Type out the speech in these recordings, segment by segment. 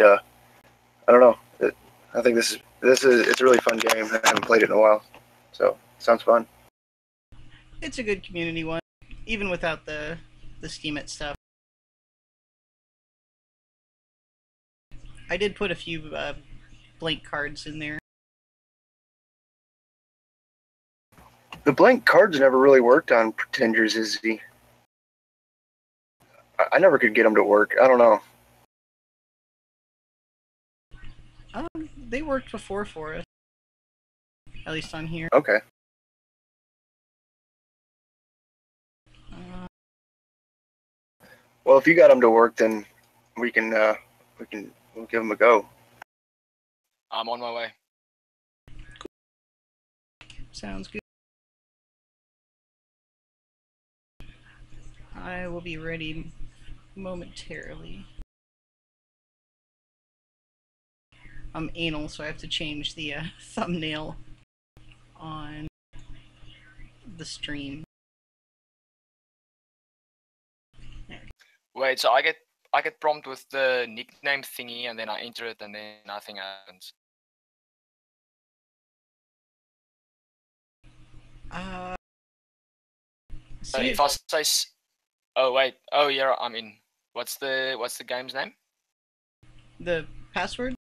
I don't know. I think it's a really fun game. I haven't played it in a while, so sounds fun. It's a good community one, even without the Steemit stuff. I did put a few blank cards in there. The blank cards never really worked on Pretenders, is he? I never could get them to work. I don't know. They worked before for us, at least on here. Okay. Well, if you got them to work, then we'll give them a go. I'm on my way. Sounds good. I will be ready momentarily. I'm anal, so I have to change the thumbnail on the stream. Wait, so I get prompt with the nickname thingy, and then I enter it, and then nothing happens. If I say, oh wait, oh yeah, I'm in. What's the game's name? The password?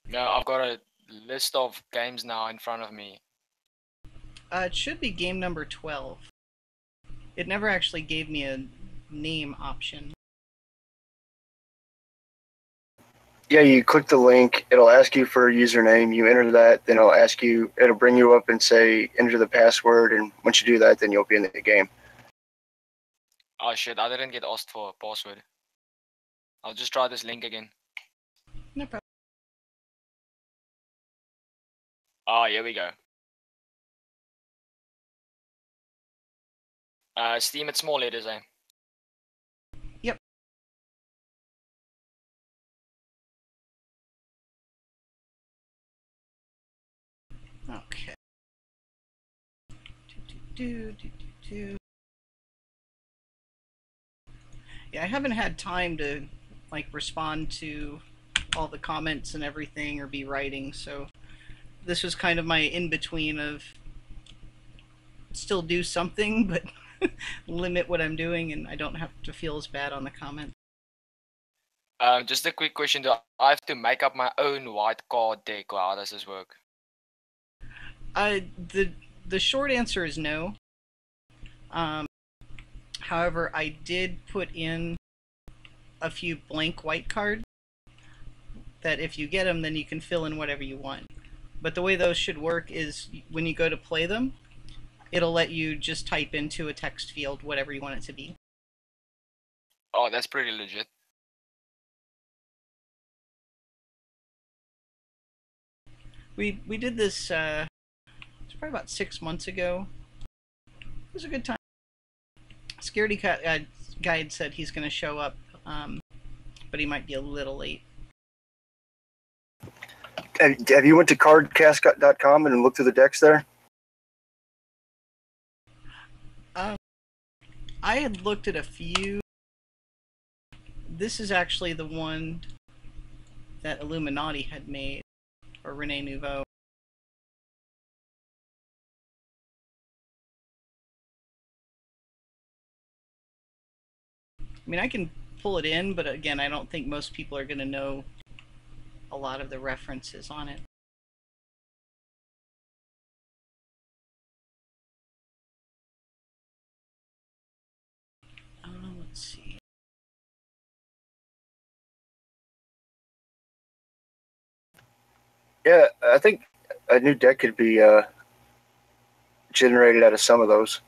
No, I've got a list of games now in front of me. It should be game number 12. It never actually gave me a name option. Yeah, you click the link. It'll ask you for a username. You enter that, then it'll bring you up and say enter the password. And once you do that, then you'll be in the game. Oh shit, I didn't get asked for a password. I'll just try this link again. No problem. Oh, here we go. Steemit small letters, eh? Yep. Okay. Yeah, I haven't had time to like respond to all the comments and everything or be writing, so this was kind of my in-between of still do something but limit what I'm doing, and I don't have to feel as bad on the comments. Just a quick question: do I have to make up my own white card deck, or how does this work? The short answer is no. However, I did put in a few blank white cards that if you get them, then you can fill in whatever you want. But the way those should work is when you go to play them, it'll let you just type into a text field whatever you want it to be. Oh, that's pretty legit. We did this, it's probably about 6 months ago. It was a good time. Scaredy Guide said he's going to show up, but he might be a little late. Have you went to cardcast.com and looked through the decks there? I had looked at a few. This is actually the one that Illuminati had made, or Rene Nouveau. I mean, I can pull it in, but again, I don't think most people are going to know a lot of the references on it. Let's see. Yeah, I think a new deck could be generated out of some of those.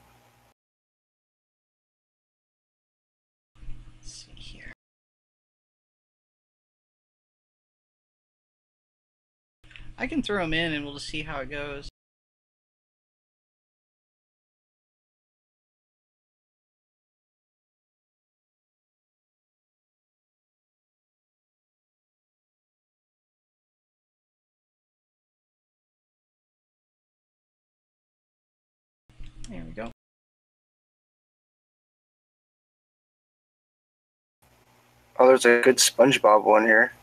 Let's see here. I can throw them in and we'll just see how it goes. There we go. Oh, there's a good SpongeBob one here.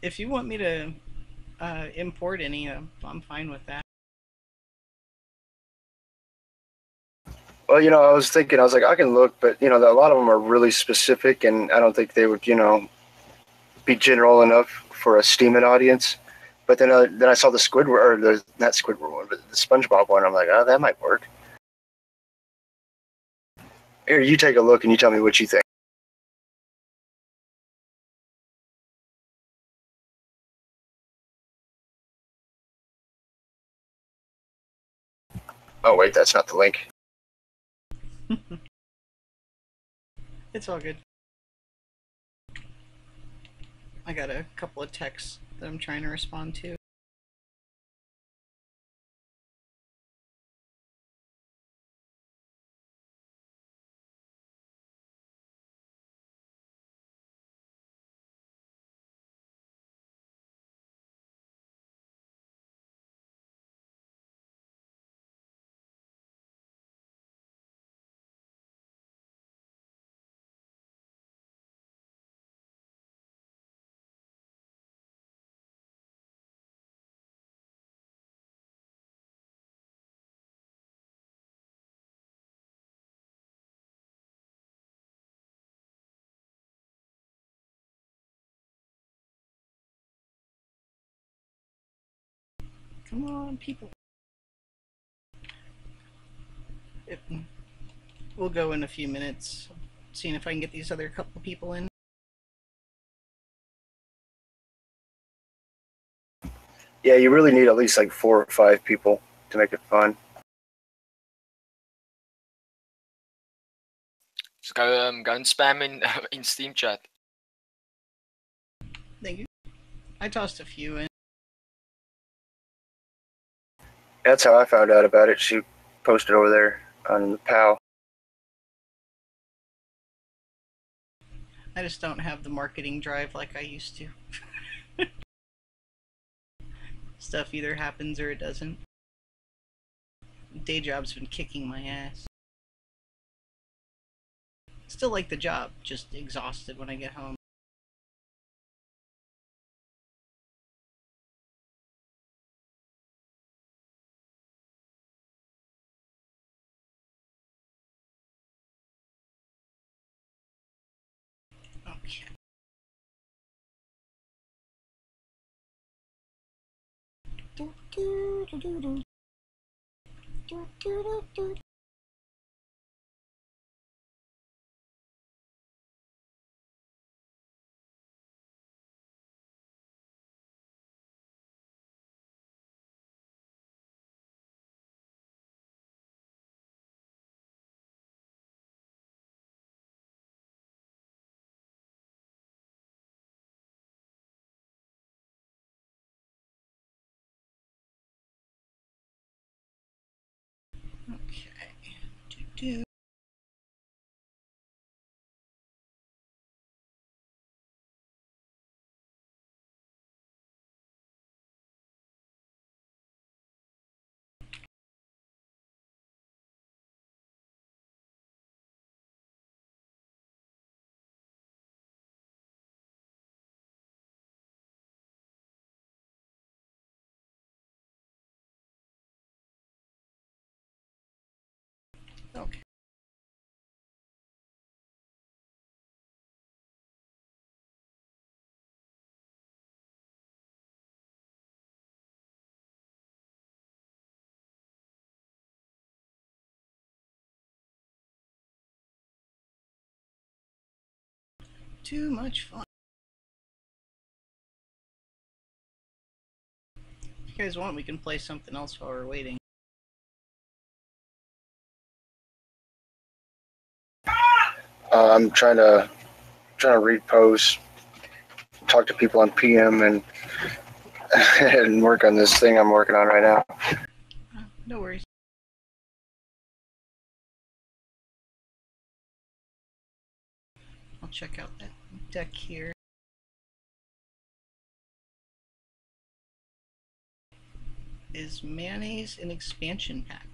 If you want me to import any, I'm fine with that. Well, I was thinking, I was like, I can look, but a lot of them are really specific, and I don't think they would, be general enough for a Steemit audience. But then I saw the Squidward, or the not Squidward one, but the SpongeBob one. I'm like, oh, that might work. Here, you take a look and you tell me what you think. Oh wait, that's not the link. It's all good. I got a couple of texts that I'm trying to respond to. Come on, people. We'll go in a few minutes, seeing if I can get these other couple people in. Yeah, you really need at least like 4 or 5 people to make it fun. Just go and spam in in Steam chat. Thank you. I tossed a few in. That's how I found out about it. She posted over there on the PAL. I just don't have the marketing drive like I used to. Stuff either happens or it doesn't. Day job's been kicking my ass. Still like the job, just exhausted when I get home. Okay. Okay. Okay. Too much fun. If you guys want, we can play something else while we're waiting. I'm trying to read posts, talk to people on PM, and and work on this thing I'm working on right now. No worries. I'll check out that deck here. Is mayonnaise an expansion pack?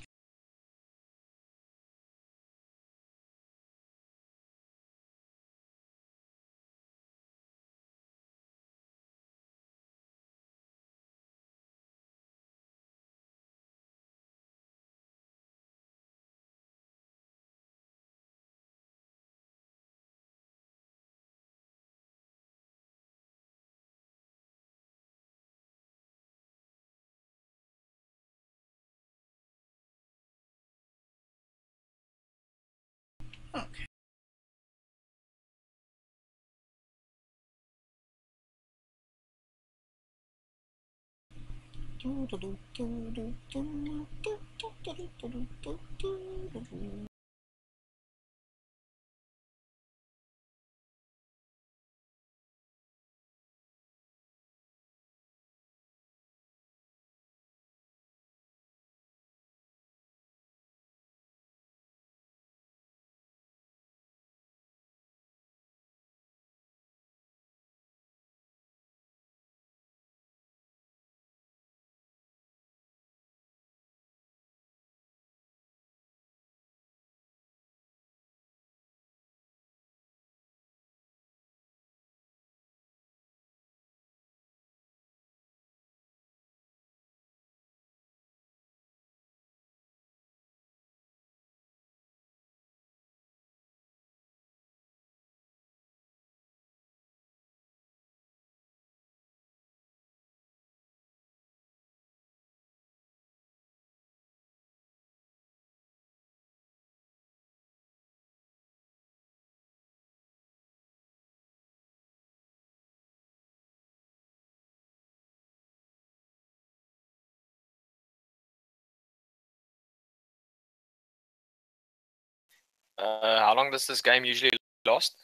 How long does this game usually last?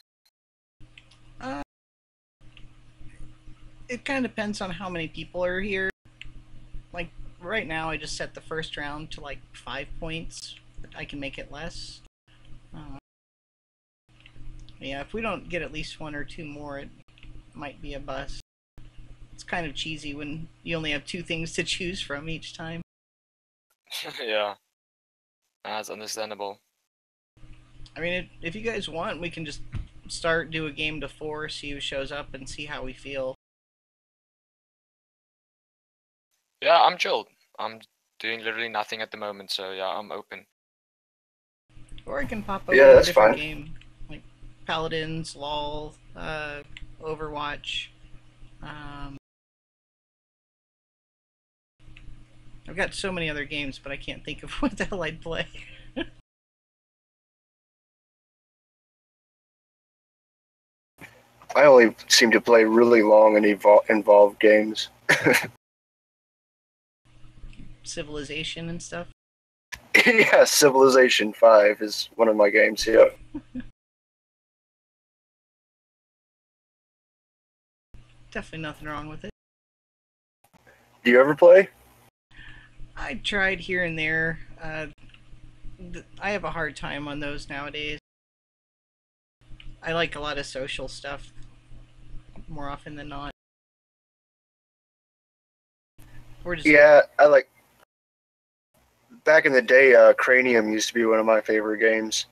It kind of depends on how many people are here. Like right now, I just set the first round to like 5 points, but I can make it less. Yeah, if we don't get at least 1 or 2 more, it might be a bust. It's kind of cheesy when you only have 2 things to choose from each time. Yeah, that's understandable. I mean, if you guys want, we can just do a game to 4, see who shows up, and see how we feel. Yeah, I'm chilled. I'm doing literally nothing at the moment, so yeah, I'm open. Or I can pop over Yeah, to a that's different fine. game, like Paladins, LOL, Overwatch. I've got so many other games, but I can't think of what the hell I'd play. I only seem to play really long and involved games. Civilization and stuff. Yeah, Civilization 5 is one of my games, yeah. Definitely nothing wrong with it. Do you ever play? I tried here and there. I have a hard time on those nowadays. I like a lot of social stuff more often than not. Or just Yeah, I like. Back in the day, Cranium used to be one of my favorite games,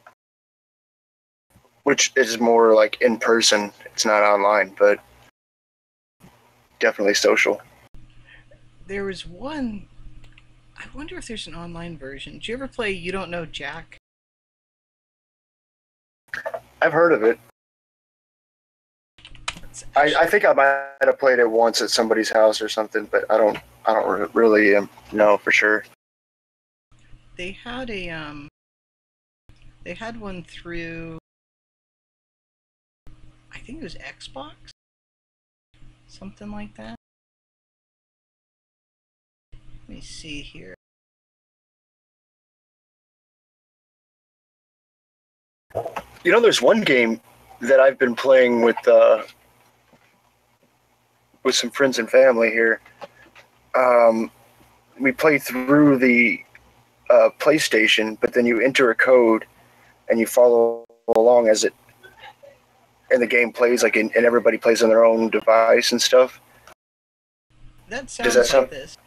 which is more like in person. It's not online, but definitely social. there was one. I wonder if there's an online version. Did you ever play You Don't Know Jack? I've heard of it. I think I might have played it once at somebody's house or something, but I don't really know for sure. They had a they had one through, I think it was Xbox, something like that. Let me see here. You know, there's one game that I've been playing with some friends and family here. We play through the PlayStation, but then you enter a code and you follow along as it, and the game plays and everybody plays on their own device and stuff. That Does sounds that like sound? this.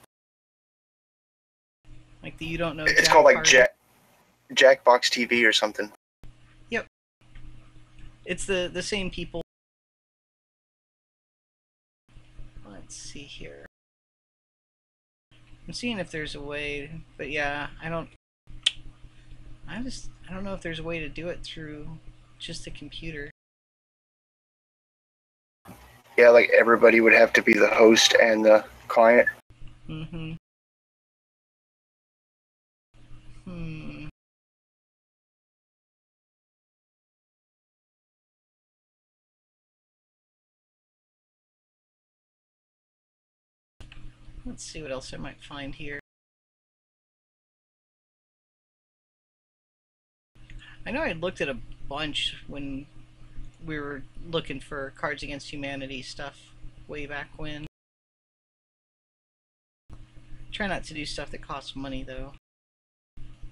Like the You Don't Know It's Jack called like party. Jackbox TV or something. Yep. It's the same people. Let's see here. I'm seeing if there's a way, but yeah, I don't know if there's a way to do it through just the computer. Yeah, like everybody would have to be the host and the client. Mm-hmm. Hmm. Let's see what else I might find here. I know I looked at a bunch when we were looking for Cards Against Humanity stuff way back when. Try not to do stuff that costs money, though.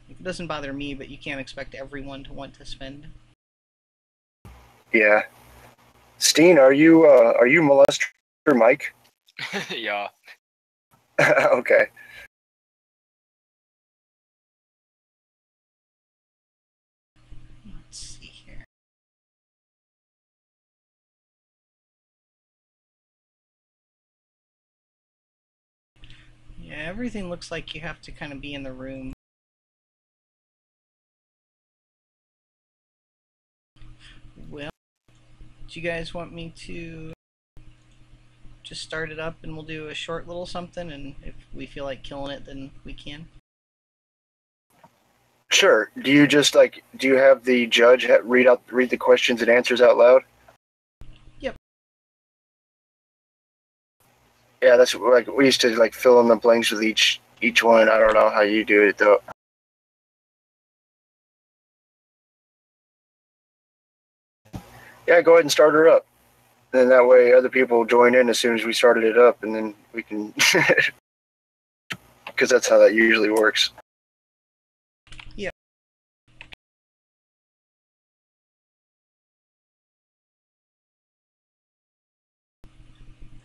It doesn't bother me, but you can't expect everyone to want to spend. Yeah. Steen, are you molester Mike? Yeah. Okay. Let's see here. Yeah, everything looks like you have to kind of be in the room. Well, do you guys want me to just start it up and we'll do a short little something, and if we feel like killing it, then we can? Sure. Do you have the judge read the questions and answers out loud? Yep. Yeah, that's like we used to like fill in the blanks with each one. I don't know how you do it though. Yeah, go ahead and start her up. And then that way other people join in as soon as we started it up, and then we can because that's how that usually works. Yeah.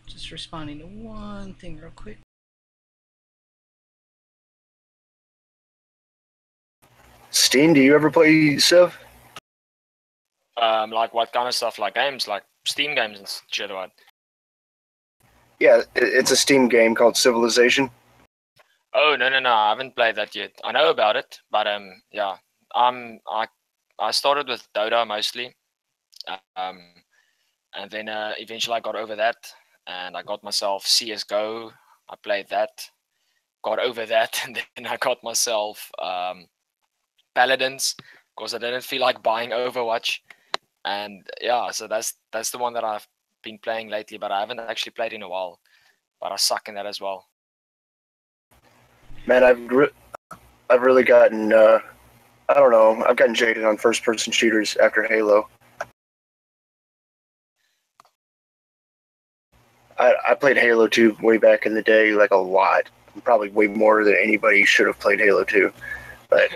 Just responding to one thing real quick. Steen, do you ever play Civ? Like what kind of stuff? Like games, like Steam games and shit, what? Yeah, it's a Steam game called Civilization. Oh no, I haven't played that yet. I know about it, but yeah. I started with Dota mostly. Um, and then eventually I got over that, and I got myself CS:GO. I played that, got over that, and then I got myself Paladins because I didn't feel like buying Overwatch. And yeah, so that's the one that I've been playing lately, but I haven't actually played in a while. But I suck in that as well. Man, I've really gotten I don't know, I've gotten jaded on first person shooters after Halo. I played Halo 2 way back in the day, like a lot, probably way more than anybody should have played Halo 2. But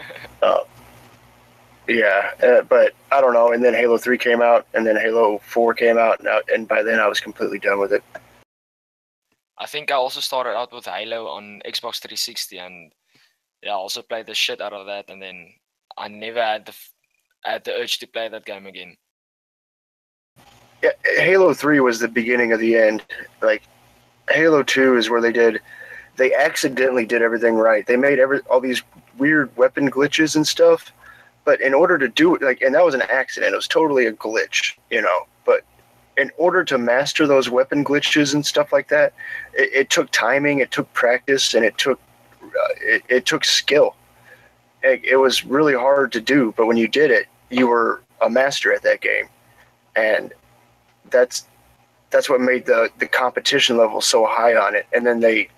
yeah, but I don't know. And then Halo 3 came out, and then Halo 4 came out, and by then I was completely done with it. I think I also started out with Halo on Xbox 360, and yeah, I also played the shit out of that, and then I never had the urge to play that game again. Yeah, Halo 3 was the beginning of the end. Like Halo 2 is where they accidentally did everything right. They made all these weird weapon glitches and stuff, but in order to do it, like, and that was an accident. It was totally a glitch, you know. But in order to master those weapon glitches and stuff like that, it took timing, it took practice, and it took skill. It was really hard to do, but when you did it, you were a master at that game, and that's what made the competition level so high on it. And then they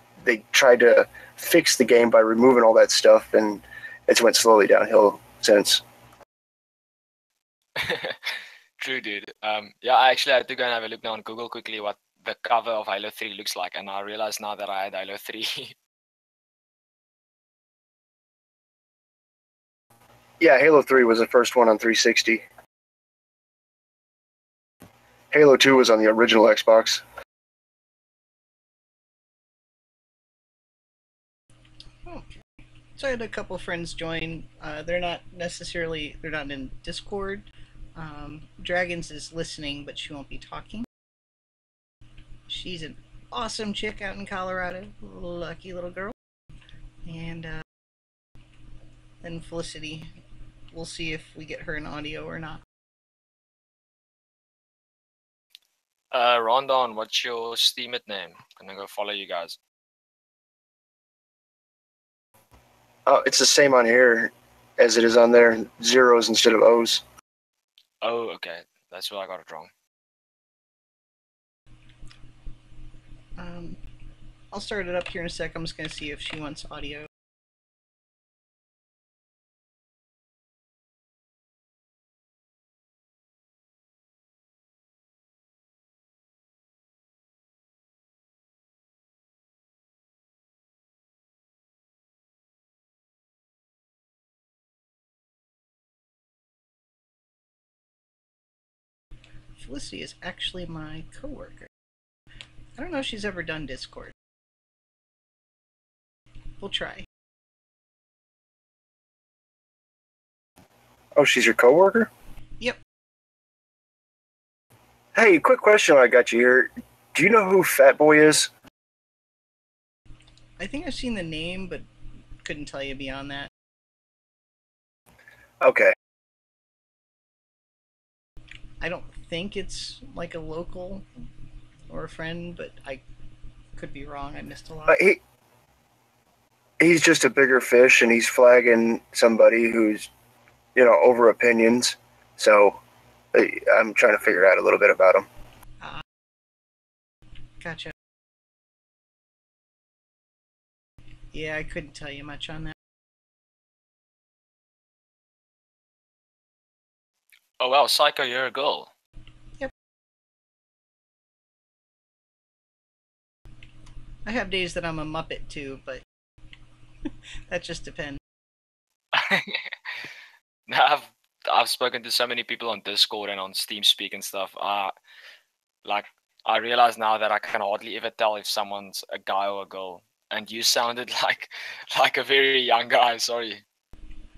tried to fix the game by removing all that stuff, and it's went slowly downhill since. True, dude. Yeah, I actually had to go and have a look now on Google quickly what the cover of Halo 3 looks like, and I realized now that I had Halo 3. Yeah, Halo 3 was the first one on 360. Halo 2 was on the original Xbox. Okay. So I had a couple friends join. They're not in Discord. Dragons is listening, but she won't be talking. She's an awesome chick out in Colorado. Lucky little girl. And then Felicity. We'll see if we get her in audio or not. Rondon, what's your Steemit name? I'm gonna go follow you guys. Oh, it's the same on here as it is on there. Zeros instead of O's. Oh, okay. That's where I got it wrong. I'll start it up here in a sec. I'm just going to see if she wants audio. Felicity is actually my coworker. I don't know if she's ever done Discord. We'll try. Oh, she's your coworker? Yep. Hey, quick question while I got you here. Do you know who Fat Boy is? I think I've seen the name, but couldn't tell you beyond that. Okay. I don't think it's like a local or a friend, but I could be wrong. I missed a lot. He's just a bigger fish, and he's flagging somebody who's, over opinions. So I'm trying to figure out a little bit about him. Gotcha. Yeah, I couldn't tell you much on that. Oh wow, Psycho, you're a girl. Yep. I have days that I'm a Muppet too, but that just depends. I've spoken to so many people on Discord and on Steamspeak and stuff. I realize now that I can hardly ever tell if someone's a guy or a girl. And you sounded like a very young guy. Sorry.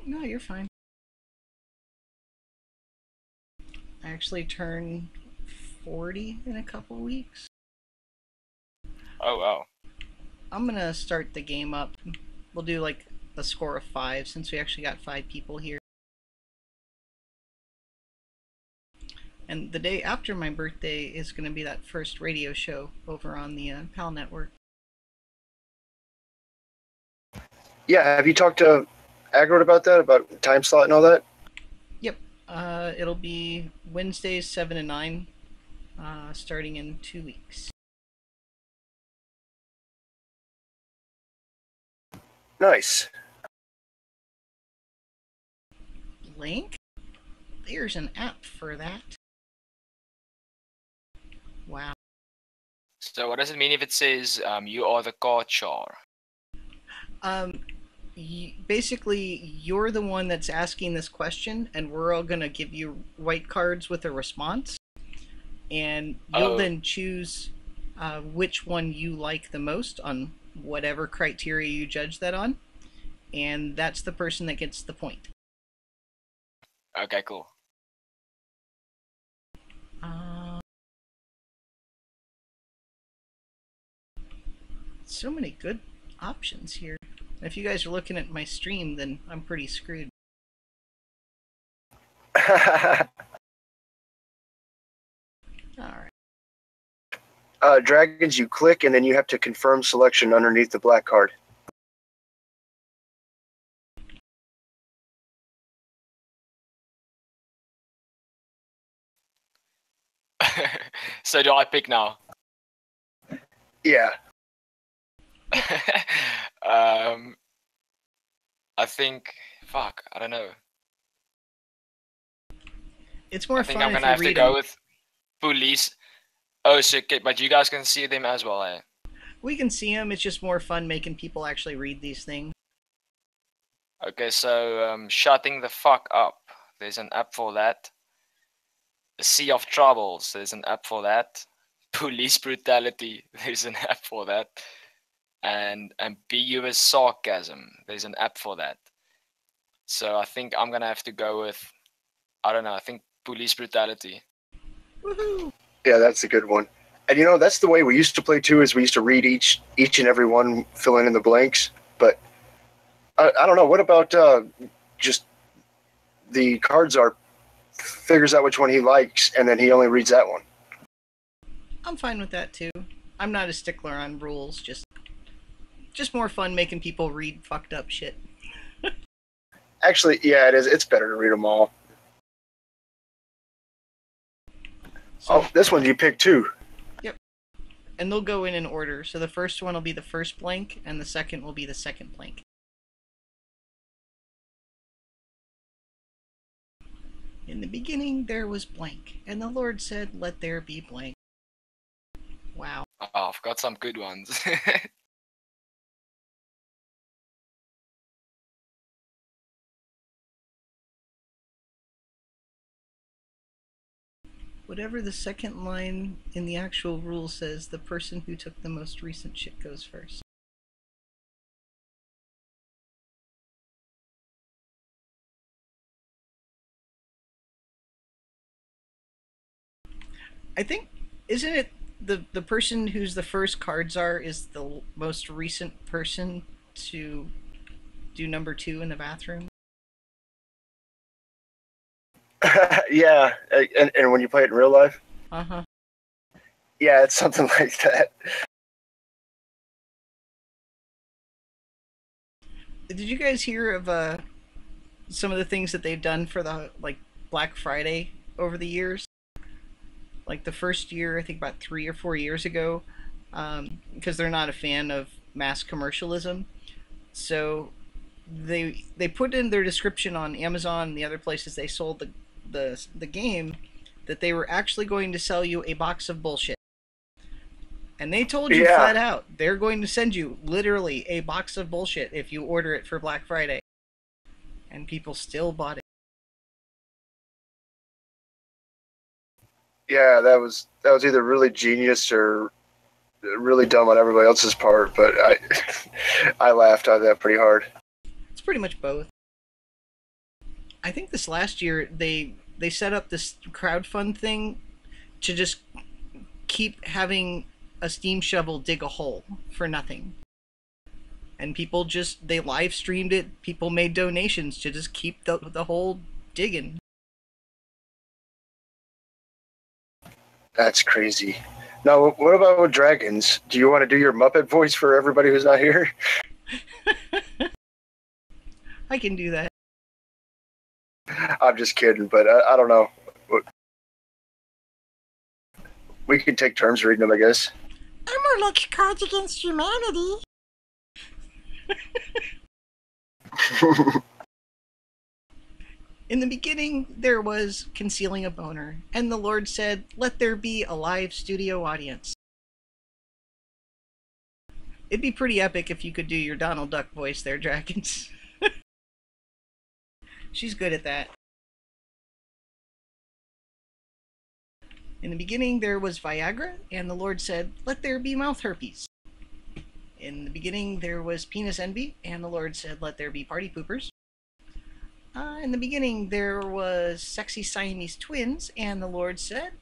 No, you're fine. I actually turn 40 in a couple weeks. Oh wow. I'm gonna start the game up. We'll do like a score of 5 since we actually got 5 people here. And the day after my birthday is going to be that first radio show over on the PAL network. Yeah, have you talked to Agrod about that, about time slot and all that? Yep. It'll be Wednesdays 7 and 9, starting in 2 weeks. Nice. Link? There's an app for that. Wow. So what does it mean if it says you are the card char? Basically, you're the one that's asking this question, and we're all gonna give you white cards with a response, and you'll then choose which one you like the most on whatever criteria you judge that on, and that's the person that gets the point. Okay, cool. So many good options here. If you guys are looking at my stream, then I'm pretty screwed. Alright. Dragons, you click, and then you have to confirm selection underneath the black card. So do I pick now? Yeah. I think, fuck, I don't know. It's more I fun think I'm if gonna you have to read go them. with police. Oh, so, okay, but you guys can see them as well, eh? We can see them, it's just more fun making people actually read these things. Okay, so shutting the fuck up. There's an app for that. A Sea of Troubles. There's an app for that. Police brutality. There's an app for that. And ambiguous sarcasm. There's an app for that. So I think I'm gonna have to go with, I don't know, I think police brutality. Woohoo! Yeah, that's a good one. And that's the way we used to play too, is we used to read each and every one, filling in the blanks. But I don't know, what about just the cards are figures out which one he likes, and then he only reads that one? I'm fine with that too. I'm not a stickler on rules, just more fun making people read fucked up shit. Actually, yeah, it is. It's better to read them all. So, oh, this one you picked too. Yep. and they'll go in order. So the first one will be the first blank, and the second will be the second blank. In the beginning there was blank, and the Lord said, "Let there be blank." Wow. Oh, I've got some good ones. Whatever the second line in the actual rule says, the person who took the most recent shit goes first. I think, isn't it the person who's the first card czar is the most recent person to do number 2 in the bathroom? Yeah, and when you play it in real life, Uh-huh. yeah, it's something like that. Did you guys hear of some of the things that they've done for the Black Friday over the years? Like the first year, I think about 3 or 4 years ago, because they're not a fan of mass commercialism, so they put in their description on Amazon and the other places they sold the game that they were actually going to sell you a box of bullshit. And they told you flat out, they're going to send you literally a box of bullshit if you order it for Black Friday. And people still bought it. Yeah, that was either really genius or really dumb on everybody else's part, but I laughed at that pretty hard. It's pretty much both. I think this last year they set up this crowdfund thing to just keep having a steam shovel dig a hole for nothing. And people they live streamed it, people made donations to just keep the hole digging. That's crazy. Now, what about with dragons? Do you want to do your Muppet voice for everybody who's not here? I can do that. I'm just kidding, but I don't know. We could take turns reading them, I guess. I'm more like Cards Against Humanity. In the beginning, there was concealing a boner, and the Lord said, "Let there be a live studio audience." It'd be pretty epic if you could do your Donald Duck voice there, Dragons. She's good at that. In the beginning, there was Viagra, and the Lord said, "Let there be mouth herpes." In the beginning, there was penis envy, and the Lord said, "Let there be party poopers." In the beginning, there was sexy Siamese twins, and the Lord said,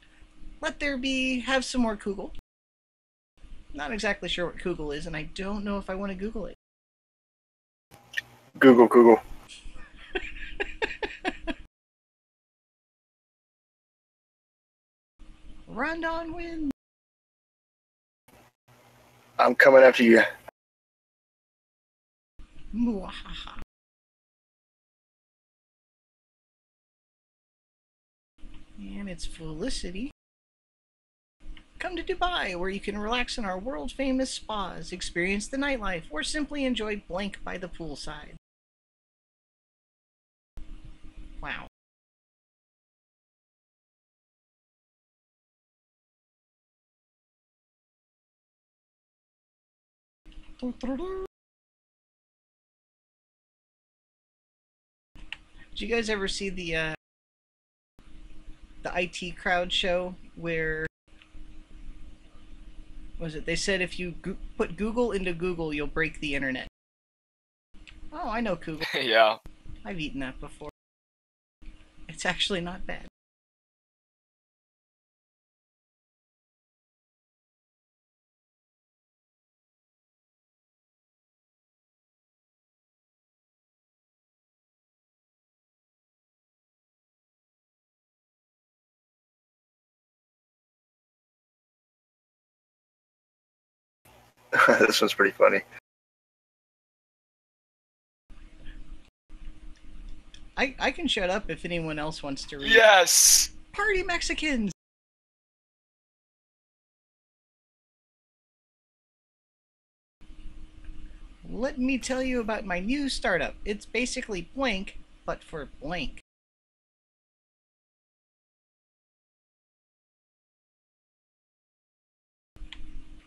"Let there be, have some more Kugel." Not exactly sure what Kugel is, and I don't know if I want to Google it. Google. Rondon wins. I'm coming after you. Mwahaha. And it's Felicity. Come to Dubai, where you can relax in our world-famous spas, experience the nightlife, or simply enjoy blank by the poolside. Wow. Did you guys ever see the IT crowd show where was it? They said if you put Google into Google, you'll break the internet. Oh, I know Google. Yeah. I've eaten that before. It's actually not bad. This one's pretty funny. I can shut up if anyone else wants to read. Yes. Party Mexicans! Let me tell you about my new startup. It's basically blank, but for blank.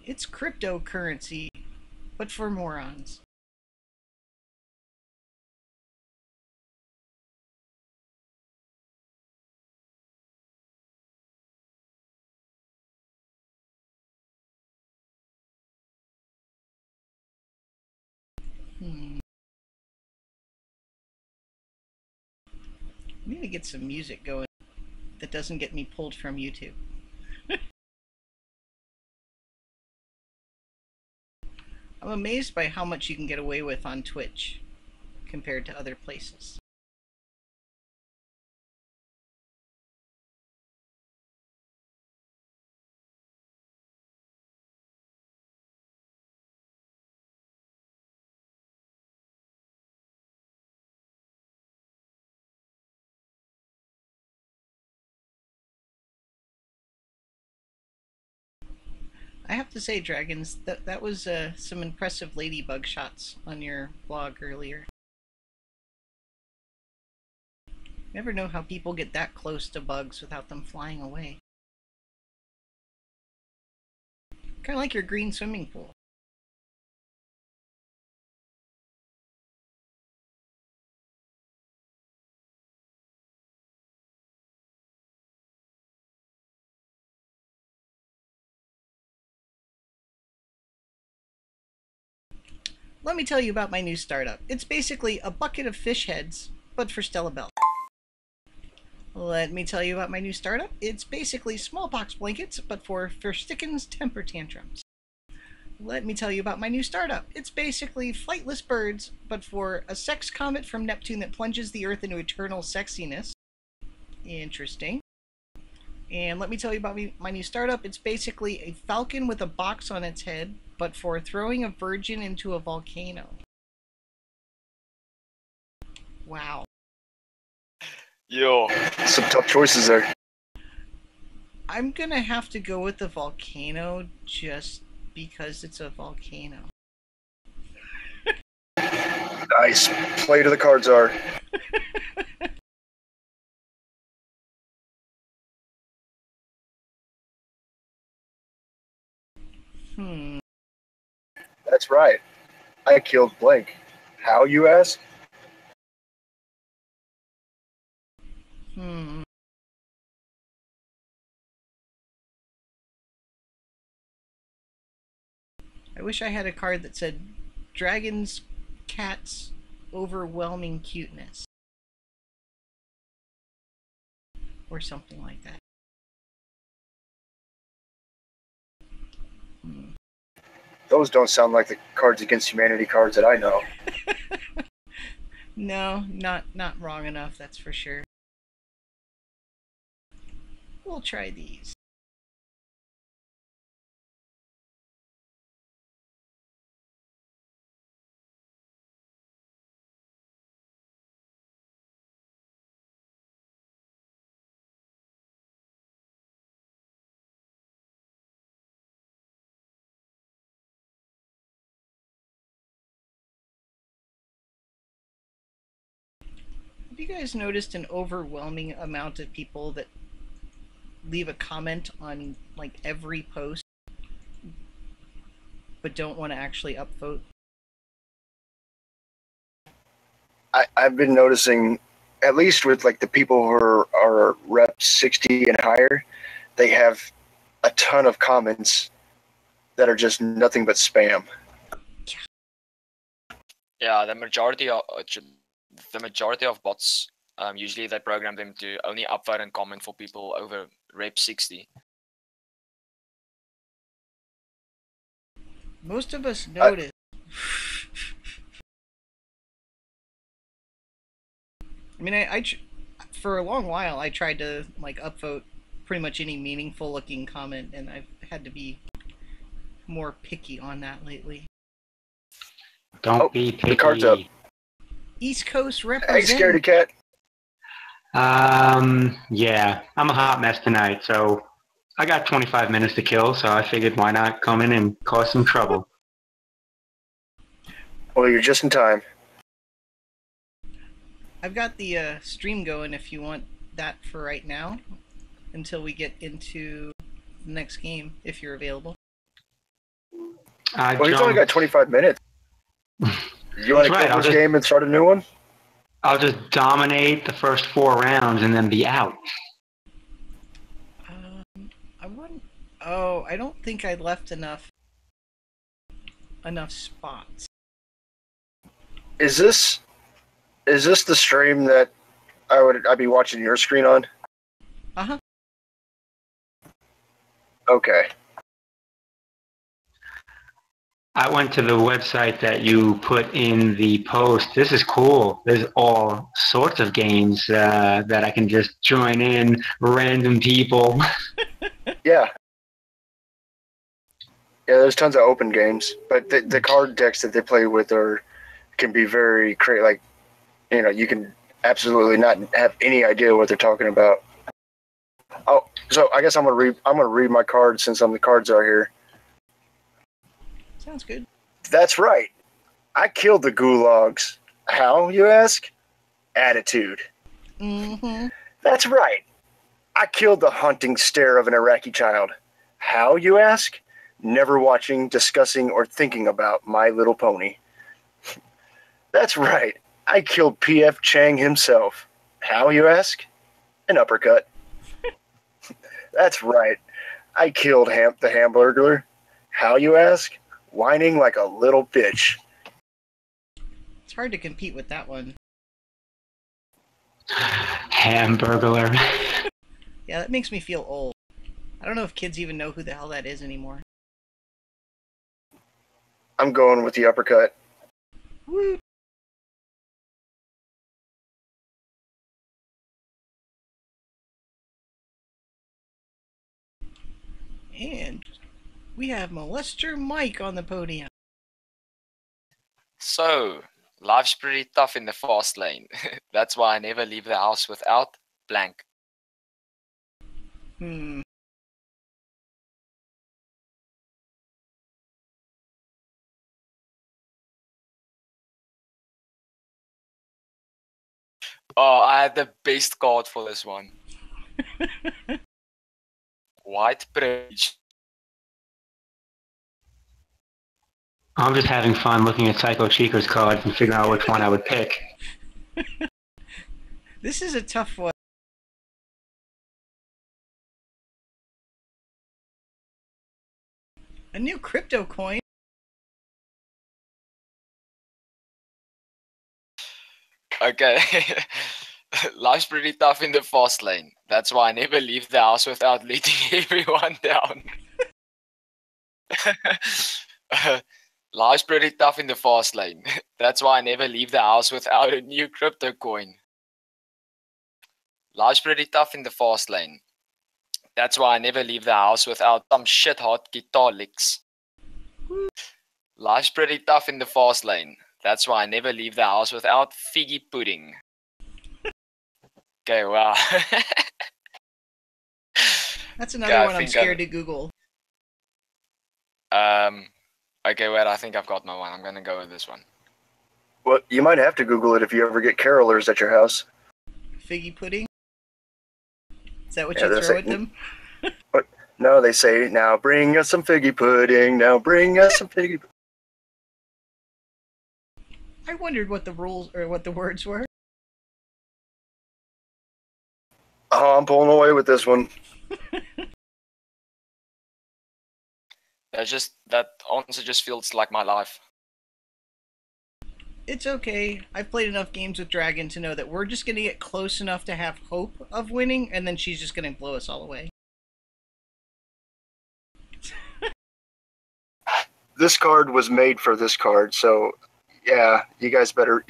It's cryptocurrency, but for morons. I need to get some music going that doesn't get me pulled from YouTube. I'm amazed by how much you can get away with on Twitch compared to other places. I have to say, Dragons, that was some impressive ladybug shots on your blog earlier. Never know how people get that close to bugs without them flying away. Kind of like your green swimming pool. Let me tell you about my new startup. It's basically a bucket of fish heads, but for Stella Bell. Let me tell you about my new startup. It's basically smallpox blankets, but for Verstickens temper tantrums. Let me tell you about my new startup. It's basically flightless birds, but for a sex comet from Neptune that plunges the Earth into eternal sexiness. Interesting. And let me tell you about my new startup. It's basically a falcon with a box on its head, but for throwing a virgin into a volcano. Wow. Yo. Some tough choices there. I'm gonna have to go with the volcano just because it's a volcano. Nice. Play to the cards are. That's right. I killed Blank. How, you ask? I wish I had a card that said Dragons, Cats, Overwhelming Cuteness. Or something like that. Those don't sound like the Cards Against Humanity cards that I know. No, not wrong enough, that's for sure. We'll try these. Have you guys noticed an overwhelming amount of people that leave a comment on like every post but don't want to actually upvote? I've been noticing, at least with like the people who are rep 60 and higher, they have a ton of comments that are just nothing but spam. Yeah, the majority of bots, usually they program them to only upvote and comment for people over rep 60. Most of us notice. I mean, for a long while I tried to like upvote pretty much any meaningful looking comment, and I've had to be more picky on that lately. Don't be picky. The card's up. East Coast Hey, represent. Scaredy Cat. Yeah, I'm a hot mess tonight, so I got 25 minutes to kill, so I figured why not come in and cause some trouble. Well, you're just in time. I've got the stream going if you want that for right now, until we get into the next game, if you're available. Well, he's only got 25 minutes. You want to kill this game and start a new one? I'll just dominate the first 4 rounds and then be out. I wouldn't. Oh, I don't think I left enough spots. Is this the stream that I'd be watching your screen on? Uh-huh. Okay. I went to the website that you put in the post. This is cool. There's all sorts of games that I can just join in, random people. Yeah. Yeah, there's tons of open games, but the card decks that they play with can be very creative. Like, you can absolutely not have any idea what they're talking about. Oh, so I guess I'm gonna read my cards since the cards are here. Sounds good. That's right. I killed the gulags. How, you ask? Attitude. Mm-hmm. That's right. I killed the haunting stare of an Iraqi child. How, you ask? Never watching, discussing, or thinking about My Little Pony. That's right. I killed P.F. Chang himself. How, you ask? An uppercut. That's right. I killed the Hamburglar. How, you ask? Whining like a little bitch. It's hard to compete with that one. Hamburglar. Yeah, that makes me feel old. I don't know if kids even know who the hell that is anymore. I'm going with the uppercut. Woo! And we have Molester Mike on the podium. So, life's pretty tough in the fast lane. That's why I never leave the house without blank. Oh, I had the best card for this one. White Bridge. I'm just having fun looking at Psycho Chico's cards and figuring out which one I would pick. This is a tough one. A new crypto coin? Okay. Life's pretty tough in the fast lane. That's why I never leave the house without letting everyone down. Life's pretty tough in the fast lane. That's why I never leave the house without a new crypto coin. Life's pretty tough in the fast lane. That's why I never leave the house without some shit hot guitar licks. Life's pretty tough in the fast lane. That's why I never leave the house without figgy pudding. Okay, wow. That's another one I'm scared to Google. Okay, wait, I think I've got my one. I'm gonna go with this one. Well, you might have to Google it if you ever get carolers at your house. Figgy pudding? Is that what you throw at them? What? No, they say, now bring us some figgy pudding. Now bring us some figgy pudding. I wondered what the rules or what the words were. Oh, I'm pulling away with this one. That answer just feels like my life. It's okay. I've played enough games with Dragon to know that we're just going to get close enough to have hope of winning, and then she's just going to blow us all away. This card was made for this card, so yeah, you guys better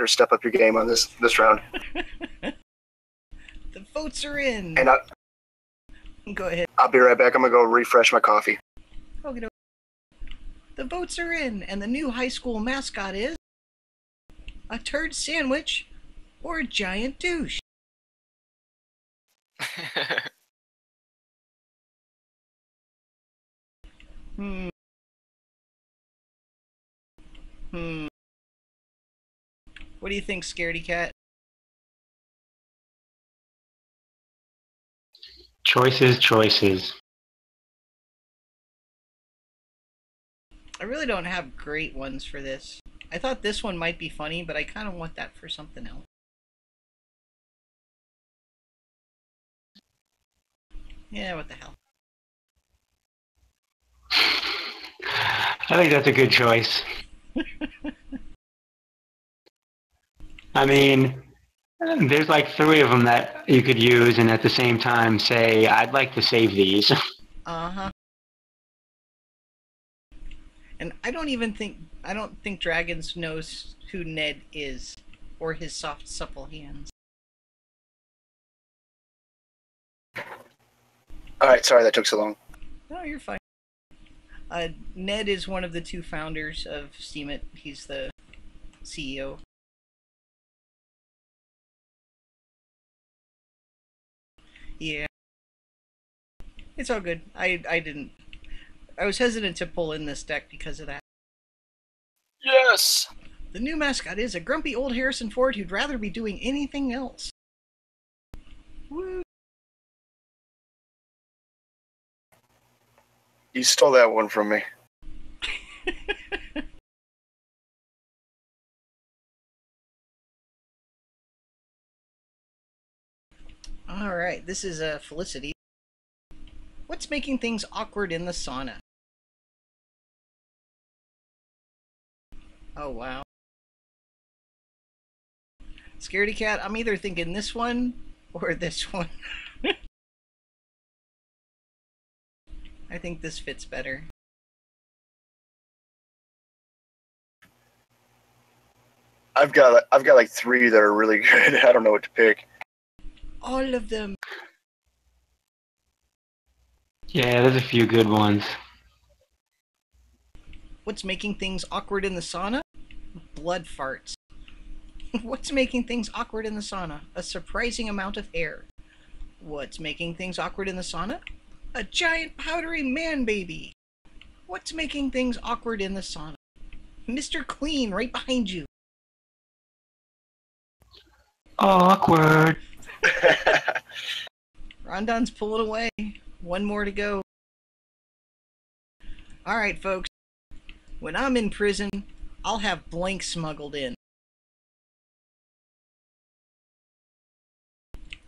step up your game on this round. The votes are in. And go ahead. I'll be right back. I'm gonna go refresh my coffee. Okay. The votes are in, and the new high school mascot is a turd sandwich or a giant douche. What do you think, Scaredy Cat? Choices, choices. I really don't have great ones for this. I thought this one might be funny, but I kind of want that for something else. Yeah, what the hell. I think that's a good choice. I mean, there's like 3 of them that you could use and at the same time say, I'd like to save these. Uh-huh. And I don't think Dragons knows who Ned is, or his soft, supple hands. Alright, sorry that took so long. No, you're fine. Ned is one of the 2 founders of Steemit. He's the CEO. Yeah. It's all good. I was hesitant to pull in this deck because of that. Yes. The new mascot is a grumpy old Harrison Ford who'd rather be doing anything else. Woo! You stole that one from me. Alright, this is Felicity. What's making things awkward in the sauna? Oh, wow. Scaredy Cat, I'm either thinking this one or this one. I think this fits better. I've got like 3 that are really good. I don't know what to pick. All of them. Yeah, there's a few good ones. What's making things awkward in the sauna? Blood farts. What's making things awkward in the sauna? A surprising amount of air. What's making things awkward in the sauna? A giant powdery man baby. What's making things awkward in the sauna? Mr. Clean right behind you. Awkward. Rondon's pulling away. 1 more to go. Alright, folks. When I'm in prison, I'll have blank smuggled in.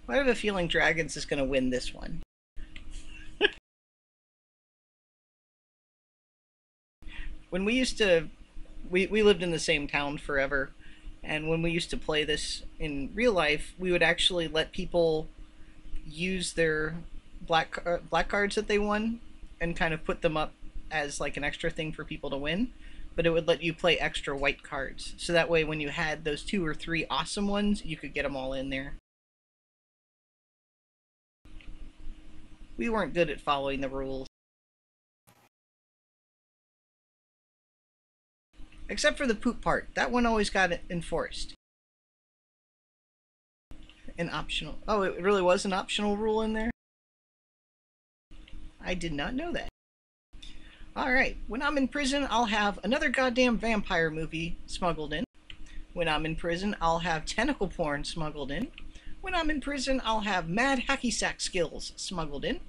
I have a feeling Dragons is going to win this one. When we used to... We lived in the same town forever, and when we used to play this in real life, we would actually let people use their black cards that they won and kind of put them up as like an extra thing for people to win, but it would let you play extra white cards. So that way when you had those 2 or 3 awesome ones, you could get them all in there. We weren't good at following the rules. Except for the poop part. That one always got enforced. An optional... Oh, it really was an optional rule in there? I did not know that. Alright, when I'm in prison, I'll have another goddamn vampire movie smuggled in. When I'm in prison, I'll have tentacle porn smuggled in. When I'm in prison, I'll have mad hacky sack skills smuggled in.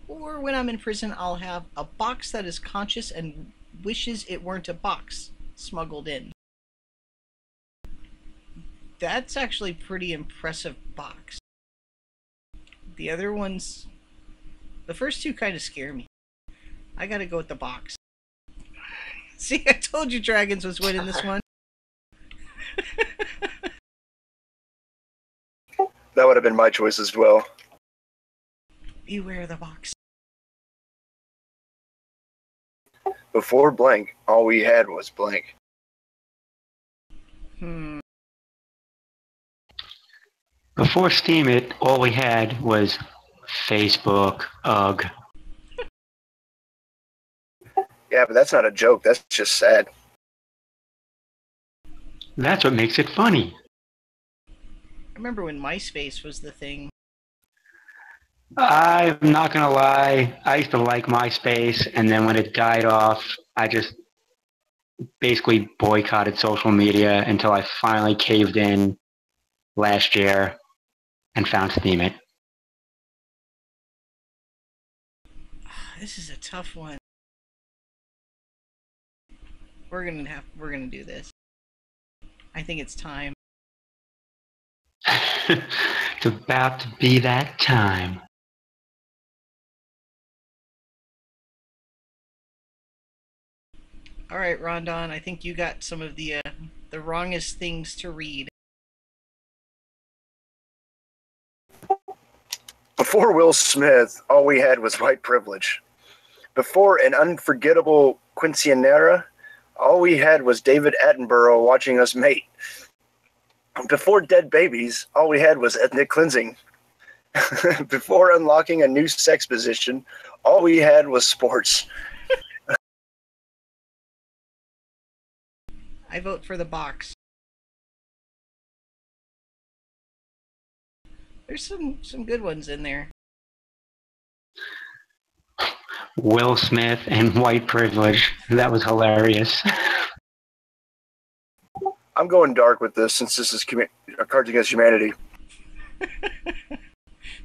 Or when I'm in prison, I'll have a box that is conscious and wishes it weren't a box smuggled in. That's actually a pretty impressive box. The other ones... The first 2 kind of scare me. I gotta go with the box. See, I told you Dragons was winning this one. That would have been my choice as well. Beware the box. Before blank, all we had was blank. Before Steemit, all we had was Facebook. Ugh. Yeah, but that's not a joke. That's just sad. That's what makes it funny. I remember when MySpace was the thing. I'm not gonna lie, I used to like MySpace, and then when it died off, I just basically boycotted social media until I finally caved in last year and found Steemit. This is a tough one. We're gonna do this. I think it's time. It's about to be that time. All right, Rondon, I think you got some of the wrongest things to read. Before Will Smith, all we had was white privilege. Before an unforgettable quinceanera, all we had was David Attenborough watching us mate. Before dead babies, all we had was ethnic cleansing. Before unlocking a new sex position, all we had was sports. I vote for the box. There's some good ones in there. Will Smith and white privilege. That was hilarious. I'm going dark with this since this is Cards Against Humanity.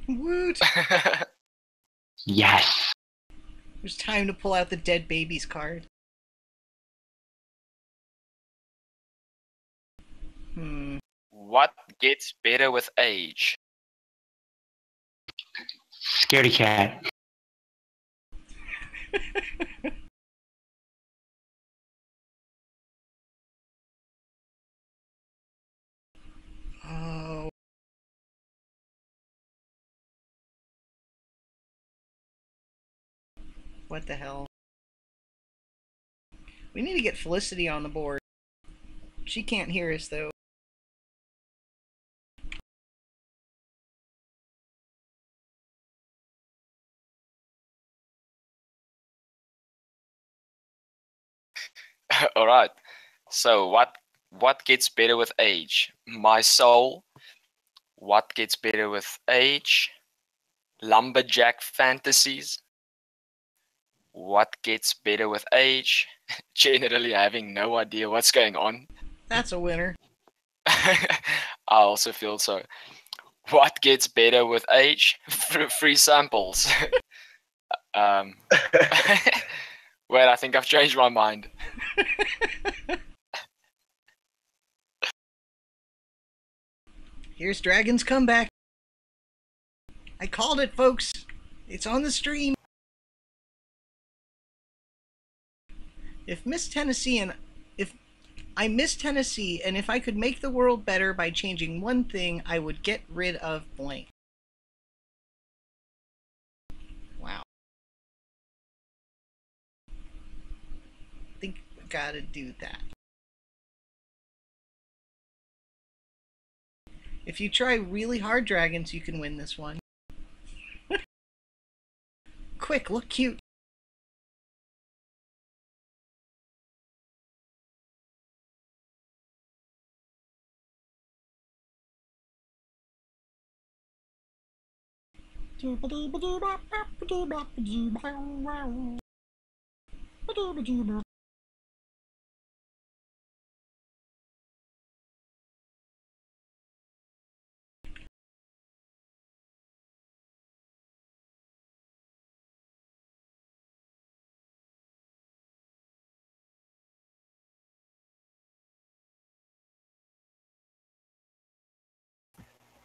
Woot! Yes. There's time to pull out the dead babies card. What gets better with age? Scaredy cat. Oh. What the hell? We need to get Felicity on the board. She can't hear us, though. All right. So what gets better with age? My soul. What gets better with age? Lumberjack fantasies. What gets better with age? Generally having no idea what's going on. That's a winner. I also feel so. What gets better with age? Free samples. Wait, I think I've changed my mind. Here's Dragon's comeback. I called it, folks. It's on the stream. If I miss Tennessee, and if I could make the world better by changing one thing, I would get rid of blank. Wow. I think we gotta do that. If you try really hard, Dragons, you can win this one. Quick, look cute.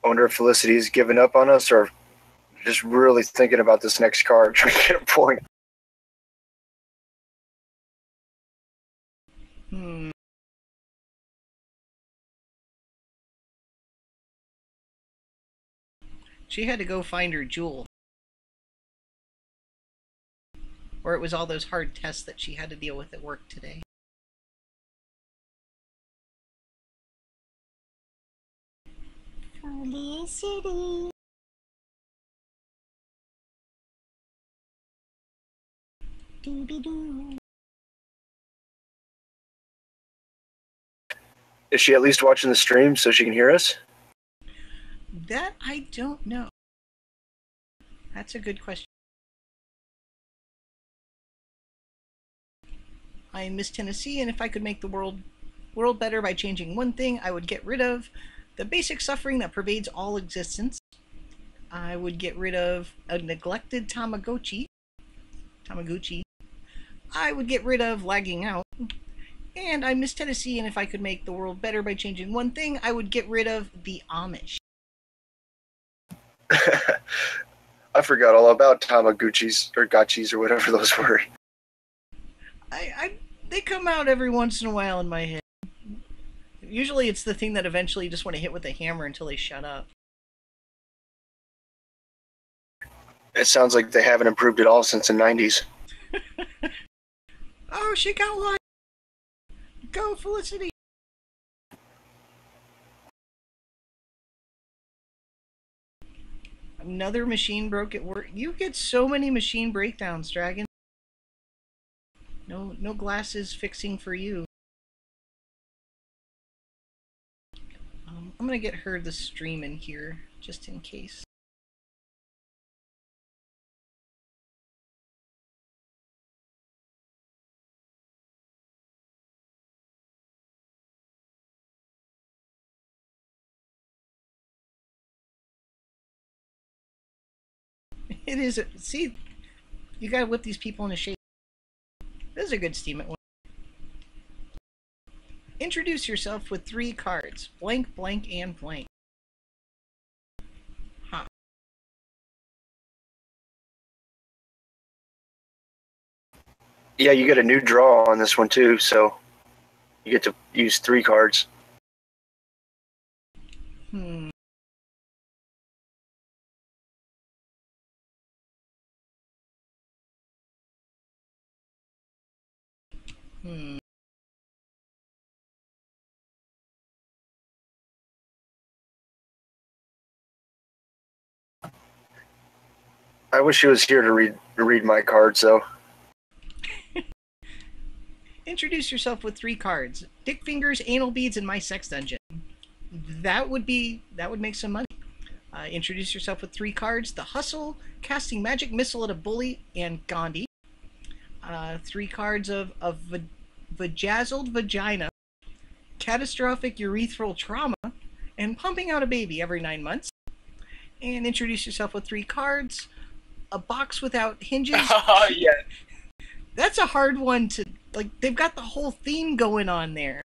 I wonder if Felicity's given up on us or just really thinking about this next card, trying to get a point. She had to go find her jewel. Or it was all those hard tests that she had to deal with at work today. Felicity. Is she at least watching the stream so she can hear us? That I don't know. That's a good question. I'm Miss Tennessee, and if I could make the world better by changing one thing, I would get rid of the basic suffering that pervades all existence. I would get rid of a neglected Tamagotchi. I would get rid of lagging out. And I'm Miss Tennessee, and if I could make the world better by changing one thing, I would get rid of the Amish. I forgot all about Tamagotchis or Gotchis or whatever those were. They come out every once in a while in my head. Usually it's the thing that eventually you just want to hit with a hammer until they shut up. It sounds like they haven't improved at all since the 90s. Oh, she got one! Go, Felicity! Another machine broke at work. You get so many machine breakdowns, Dragon. No glasses fixing for you. I'm gonna get her the stream in here, just in case. It is. See, you gotta whip these people into shape. This is a good Steemit one. Introduce yourself with 3 cards. Blank, blank, and blank. Huh. Yeah, you get a new draw on this one too, so you get to use 3 cards. Hmm. Hmm. I wish he was here to read my cards, though. Introduce yourself with 3 cards. Dick fingers, anal beads, and my sex dungeon. That would make some money. Introduce yourself with 3 cards. The hustle, casting magic missile at a bully, and Gandhi. 3 cards of vajazzled vagina, catastrophic urethral trauma, and pumping out a baby every 9 months. And introduce yourself with 3 cards. A box without hinges. Oh, yeah. That's a hard one to, like, they've got the whole theme going on there.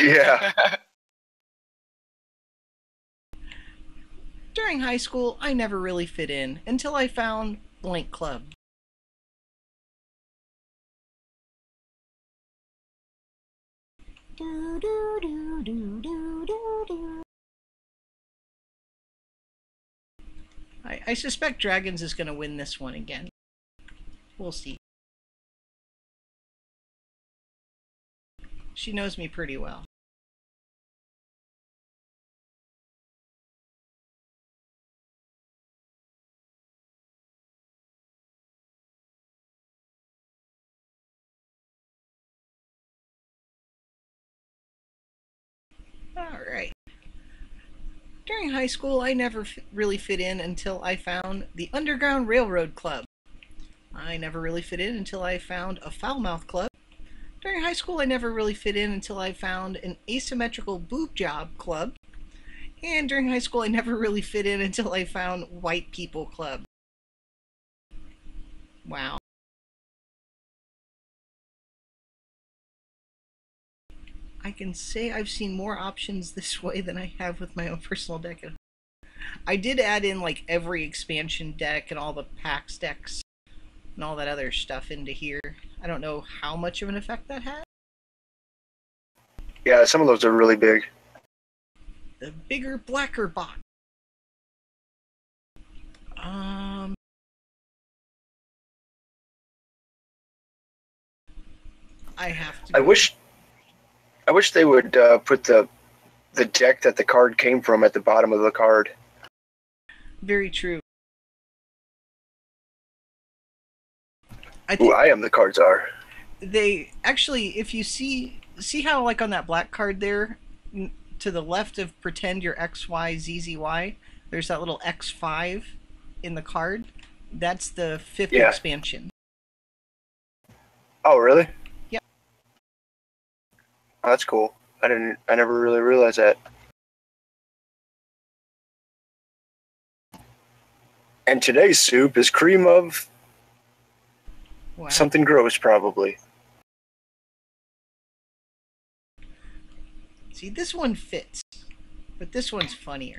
Yeah. During high school, I never really fit in until I found blank club. I suspect Dragons is going to win this one again. We'll see. She knows me pretty well. Alright. During high school, I never really fit in until I found the Underground Railroad Club. I never really fit in until I found a Foulmouth Club. During high school, I never really fit in until I found an Asymmetrical Boob Job Club. And during high school, I never really fit in until I found White People Club. Wow. I can say I've seen more options this way than I have with my own personal deck. I did add in like every expansion deck and all the PAX decks and all that other stuff into here. I don't know how much of an effect that had. Yeah, some of those are really big. The bigger, blacker box. I have to. I wish they would put the deck that the card came from at the bottom of the card. Very true. I am the cards are. They actually, if you see how like on that black card there, to the left of pretend you're XYZZY, there's that little X5 in the card. That's the 5th expansion. Oh, really? Yep. Oh, that's cool. I never really realized that. And today's soup is cream of Wow. something gross, probably. See, this one fits, but this one's funnier.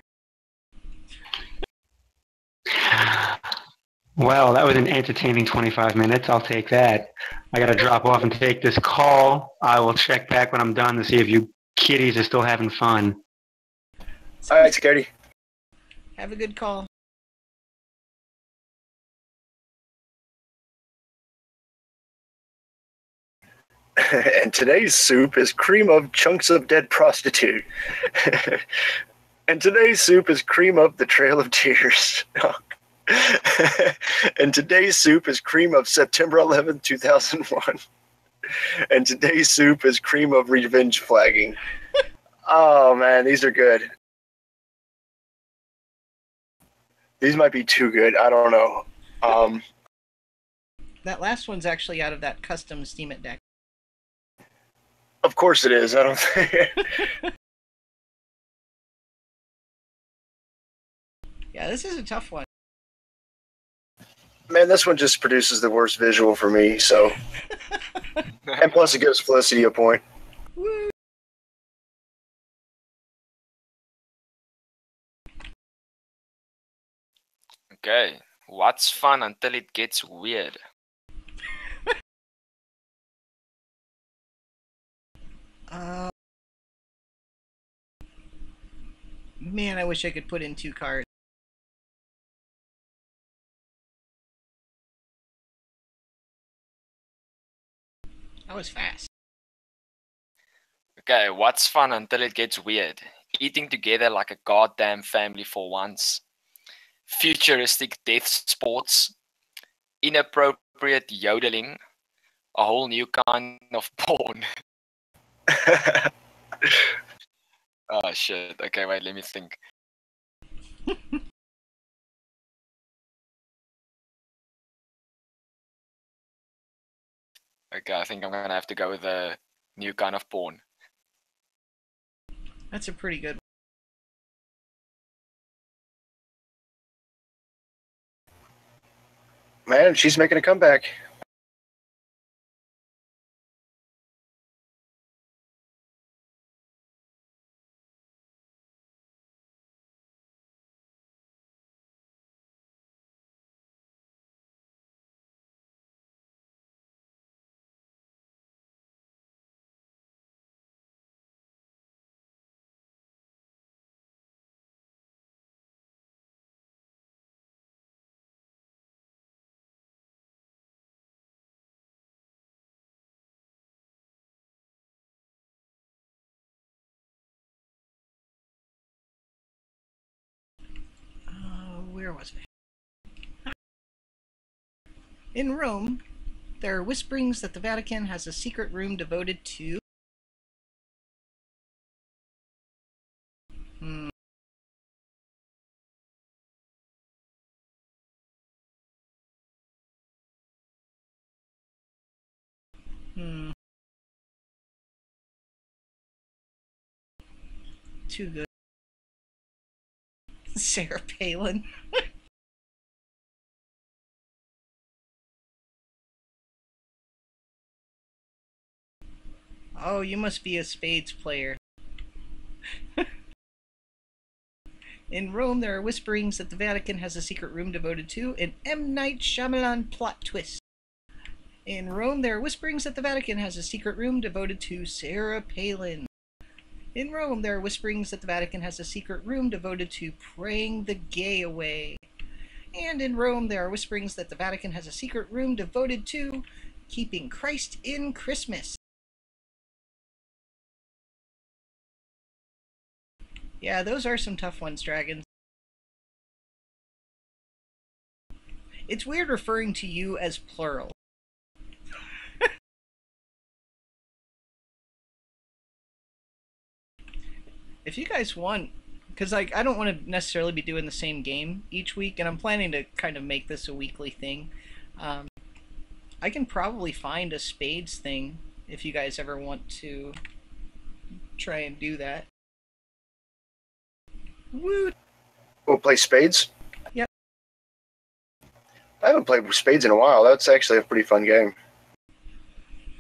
Well, that was an entertaining 25 minutes. I'll take that. I got to drop off and take this call. I will check back when I'm done to see if you kiddies are still having fun. All right, Scotty. Have a good call. And today's soup is cream of chunks of dead prostitute. And today's soup is cream of the Trail of Tears. And today's soup is cream of September 11th, 2001. And today's soup is cream of revenge flagging. Oh, man, these are good. These might be too good. I don't know. That last one's actually out of that custom Steemit deck. Of course it is. I don't think. Yeah, this is a tough one. Man, this one just produces the worst visual for me, so. And plus it gives Felicity a point. Woo. Okay, what's fun until it gets weird? Man, I wish I could put in 2 cards. That was fast. Okay, what's fun until it gets weird? Eating together like a goddamn family for once. Futuristic death sports. Inappropriate yodeling. A whole new kind of porn. Oh shit. Okay, wait, let me think. Okay, I think I'm gonna have to go with a new kind of porn. That's a pretty good one. Man, she's making a comeback. Where was I? In Rome, there are whisperings that the Vatican has a secret room devoted to... Too good. Sarah Palin. Oh, you must be a spades player. In Rome, there are whisperings that the Vatican has a secret room devoted to an M. Night Shyamalan plot twist. In Rome, there are whisperings that the Vatican has a secret room devoted to Sarah Palin. In Rome, there are whisperings that the Vatican has a secret room devoted to praying the gay away. And in Rome, there are whisperings that the Vatican has a secret room devoted to keeping Christ in Christmas. Yeah, those are some tough ones, Dragons. It's weird referring to you as plural. If you guys want, because I don't want to necessarily be doing the same game each week, and I'm planning to kind of make this a weekly thing. I I can probably find a spades thing if you guys ever want to try and do that. Woo! We'll play spades. Yep. I haven't played spades in a while. That's actually a pretty fun game.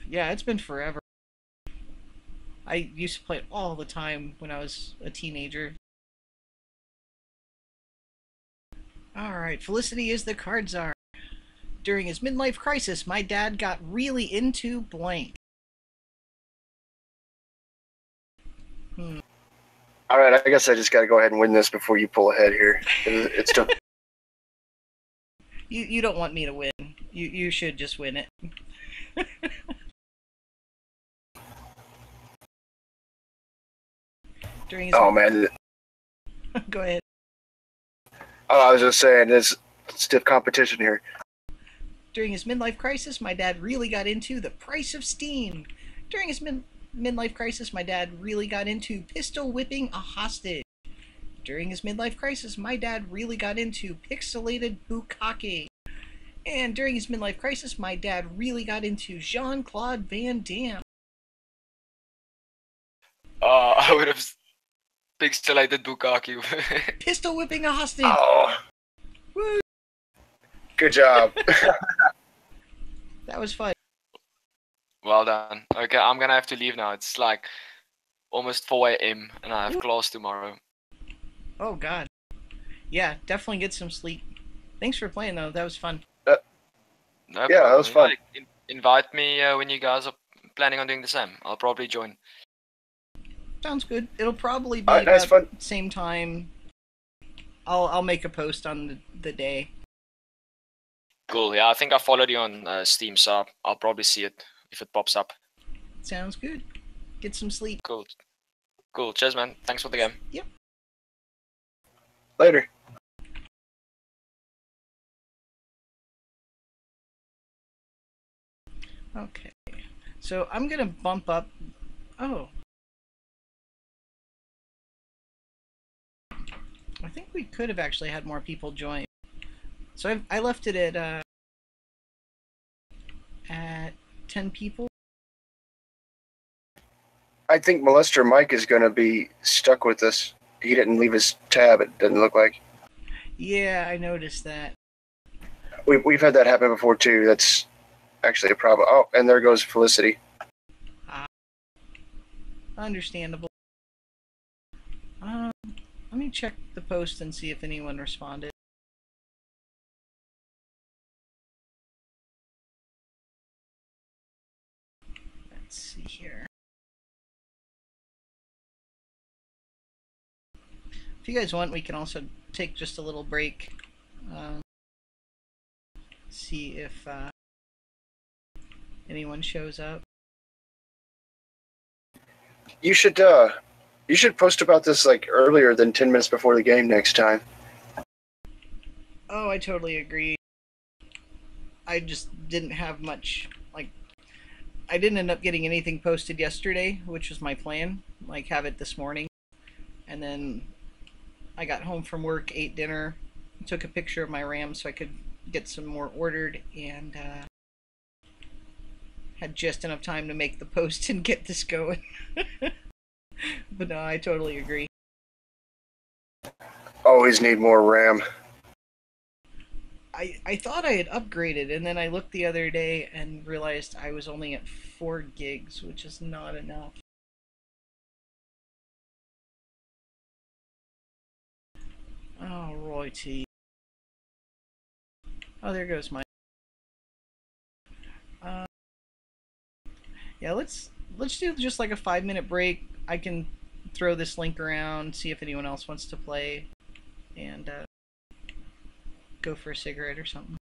Yeah, it's been forever. I used to play it all the time when I was a teenager. Alright, Felicity is the card czar. During his midlife crisis, my dad got really into blank. All right, I guess I just got to go ahead and win this before you pull ahead here. It's still. You don't want me to win. You should just win it. During his Oh man. Go ahead. Oh, I was just saying, there's stiff competition here. During his midlife crisis, my dad really got into the price of Steam. During his midlife crisis, my dad really got into pistol whipping a hostage. During his midlife crisis, my dad really got into pixelated bukkake. And during his midlife crisis, my dad really got into Jean-Claude Van Damme. I would have pixelated bukkake. Pistol whipping a hostage. Oh, Woo! good job. That was fun. Well done. Okay, I'm gonna have to leave now. It's like almost 4 a.m. and I have class tomorrow. Oh god. Yeah, definitely get some sleep. Thanks for playing though. That was fun. No Yeah, that problem. was fun. Invite me when you guys are planning on doing the same. I'll probably join. Sounds good. It'll probably be Alright, nice, about fun. same time. I'll make a post on the day. Cool. Yeah, I think I followed you on Steam, so I'll probably see it if it pops up. Sounds good. Get some sleep. Cool. Cool. Cheers, man. Thanks for the game. Yep. Later. Okay. So I'm gonna bump up. Oh. I think we could have actually had more people join. So I left it at 10 people. I think Molester Mike is going to be stuck with us. He didn't leave his tab, it doesn't look like. Yeah, I noticed that. We've had that happen before, too. That's actually a problem. Oh, and there goes Felicity. Understandable. Let me check the post and see if anyone responded. Let's see here. If you guys want, we can also take just a little break. See if anyone shows up. You should post about this like earlier than 10 minutes before the game next time. Oh, I totally agree. I just didn't have much, I didn't end up getting anything posted yesterday, which was my plan, have it this morning. And then I got home from work, ate dinner, took a picture of my RAM so I could get some more ordered, and had just enough time to make the post and get this going. But no, I totally agree. Always need more RAM. I thought I had upgraded, and then I looked the other day and realized I was only at 4 gigs, which is not enough. Alrighty. Oh, there goes Mike. Yeah, let's do just like a 5-minute break. I can throw this link around, see if anyone else wants to play, and go for a cigarette or something.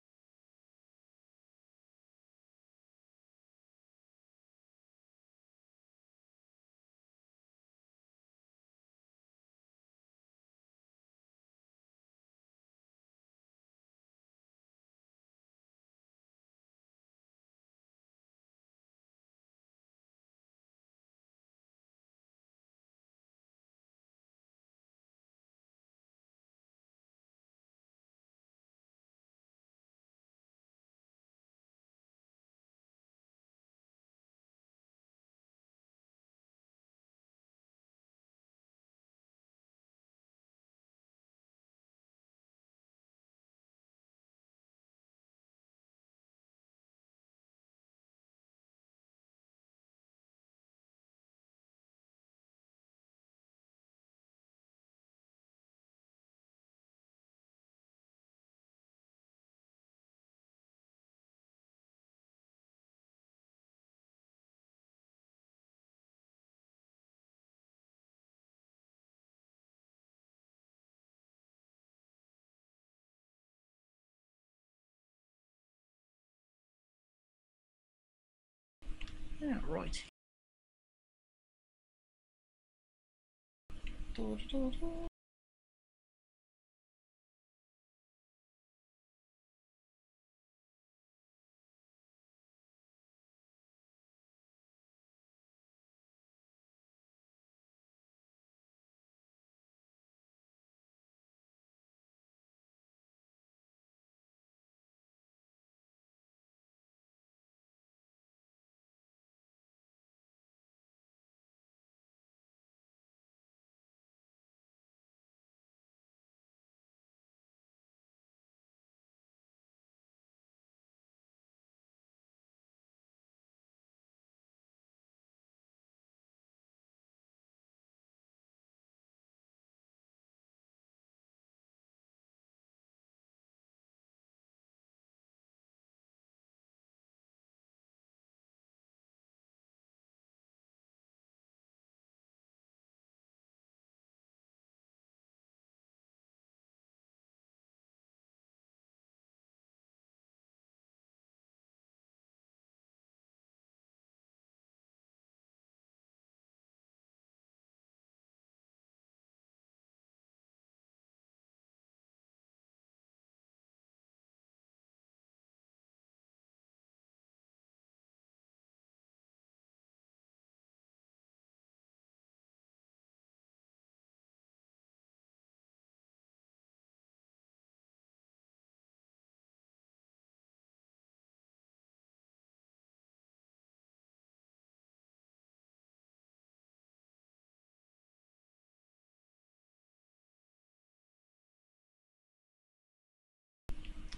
Yeah, right.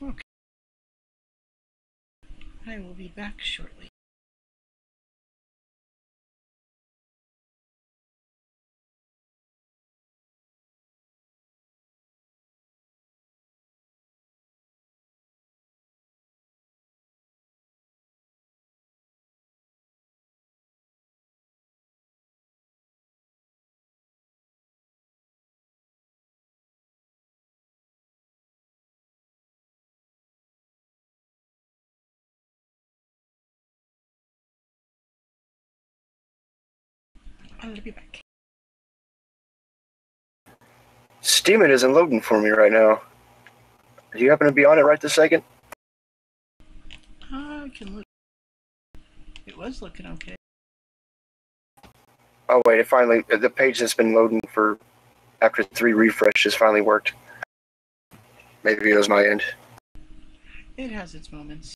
Okay. I will be back shortly. I'll be back. Steemit isn't loading for me right now. Do you happen to be on it right this second? I can look. It was looking okay. Oh wait, it finally, the page that's been loading for after 3 refreshes finally worked. Maybe it was my end. It has its moments.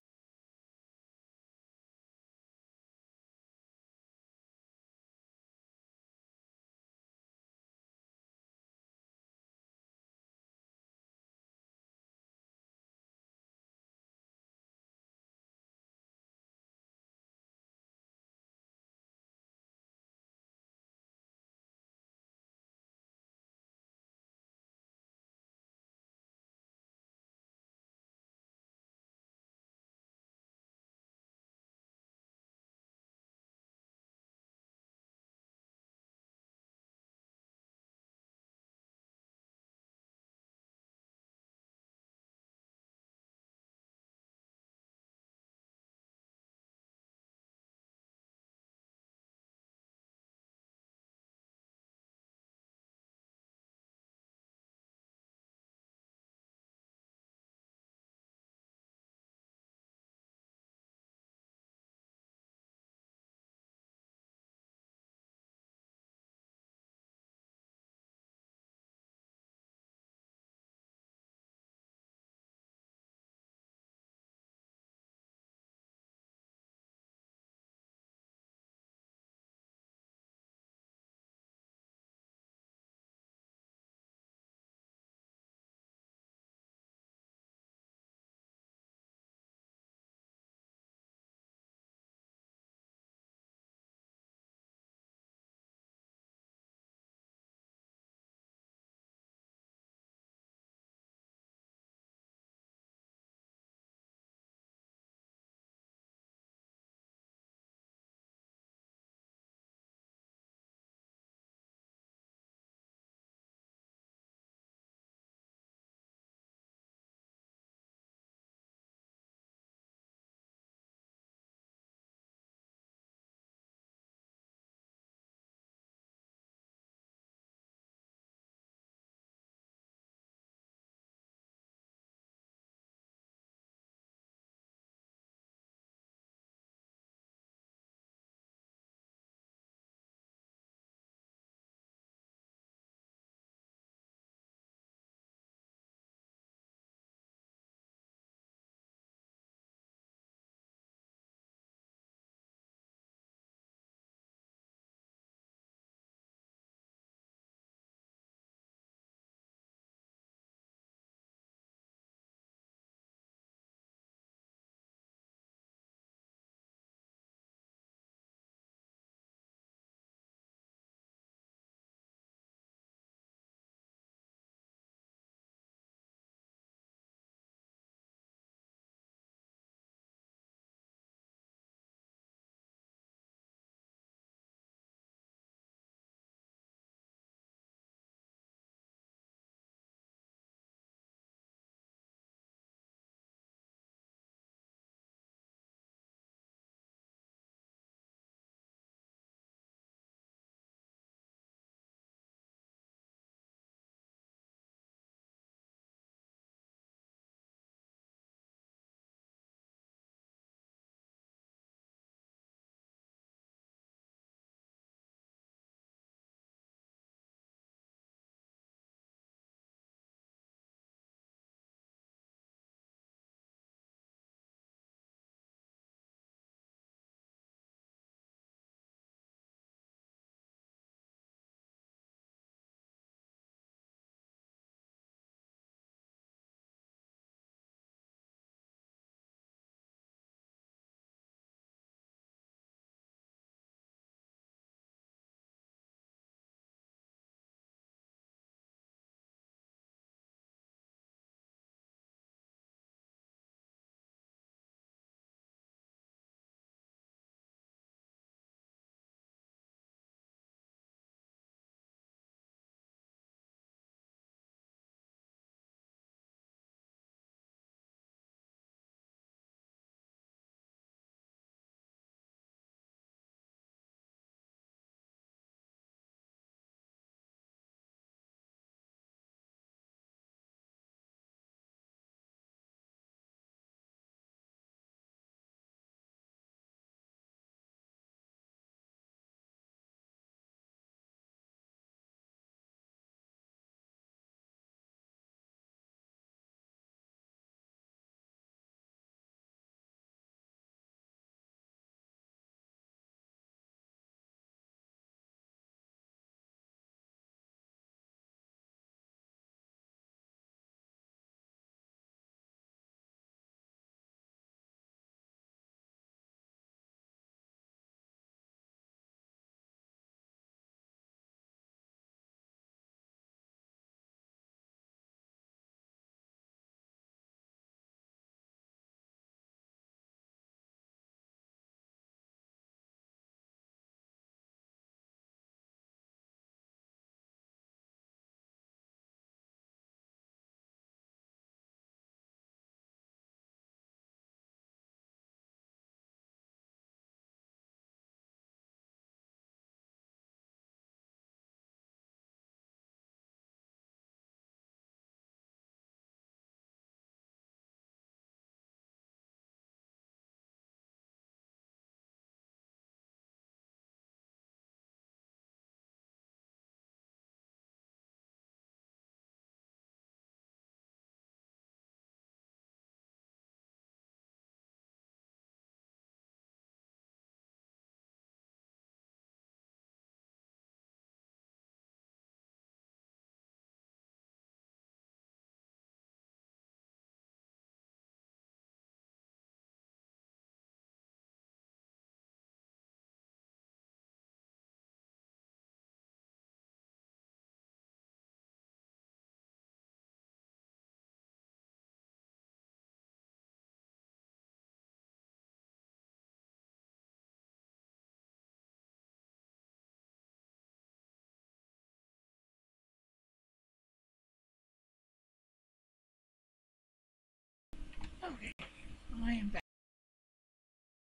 I am back.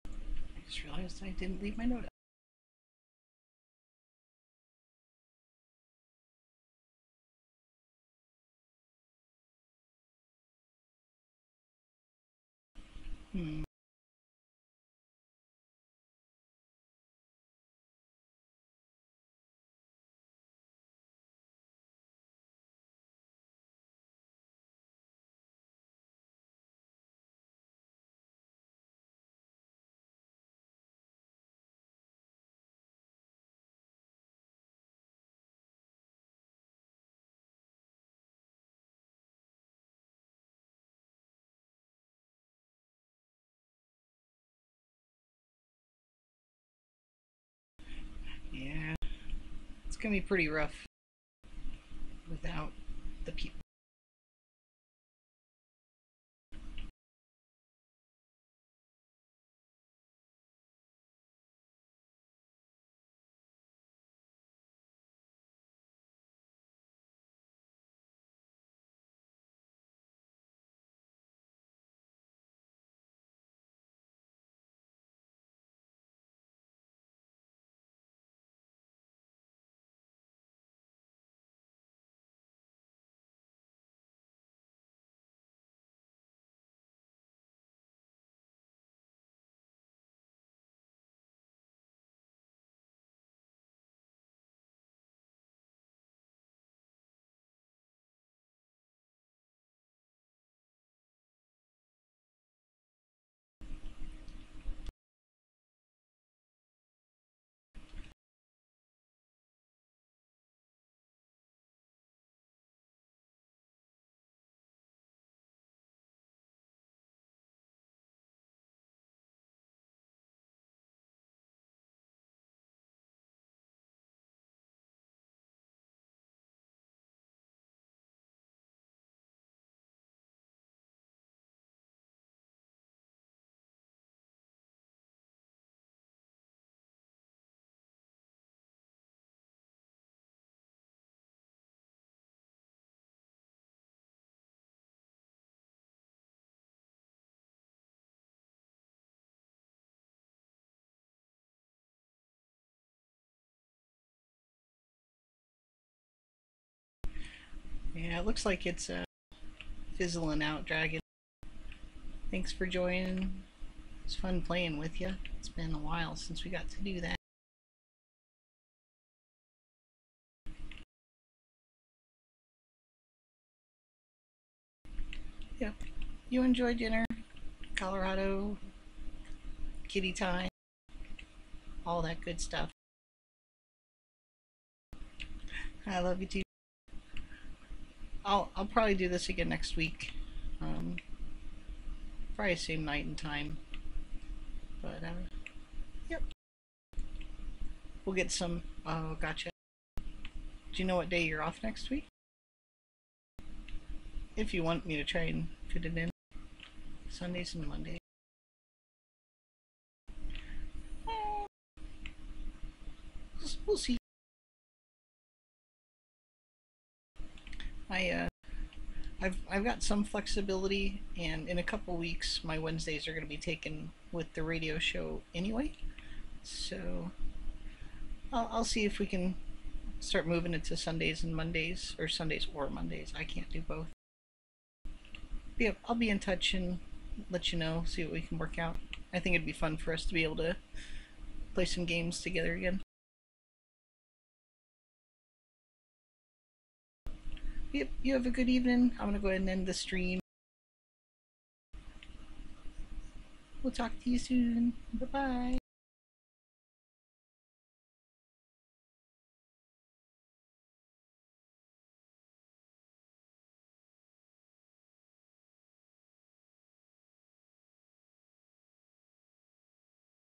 I just realized I didn't leave my note. Hmm. Yeah, it's gonna be pretty rough without the people. Yeah, it looks like it's fizzling out, Dragon. Thanks for joining. It's fun playing with you. It's been a while since we got to do that. Yep. You enjoyed dinner, Colorado, kitty time, all that good stuff. I love you too. I'll probably do this again next week. Probably same night and time. But yep. We'll get some. Oh, gotcha. Do you know what day you're off next week? If you want me to try and fit it in, Sundays and Mondays. We'll see. I've got some flexibility, and in a couple weeks, my Wednesdays are going to be taken with the radio show anyway. So I'll see if we can start moving it to Sundays and Mondays, or Sundays or Mondays. I can't do both. But yeah, I'll be in touch and let you know, see what we can work out. I think it'd be fun for us to be able to play some games together again. Yep, you have a good evening. I'm gonna go ahead and end the stream. We'll talk to you soon. Bye-bye.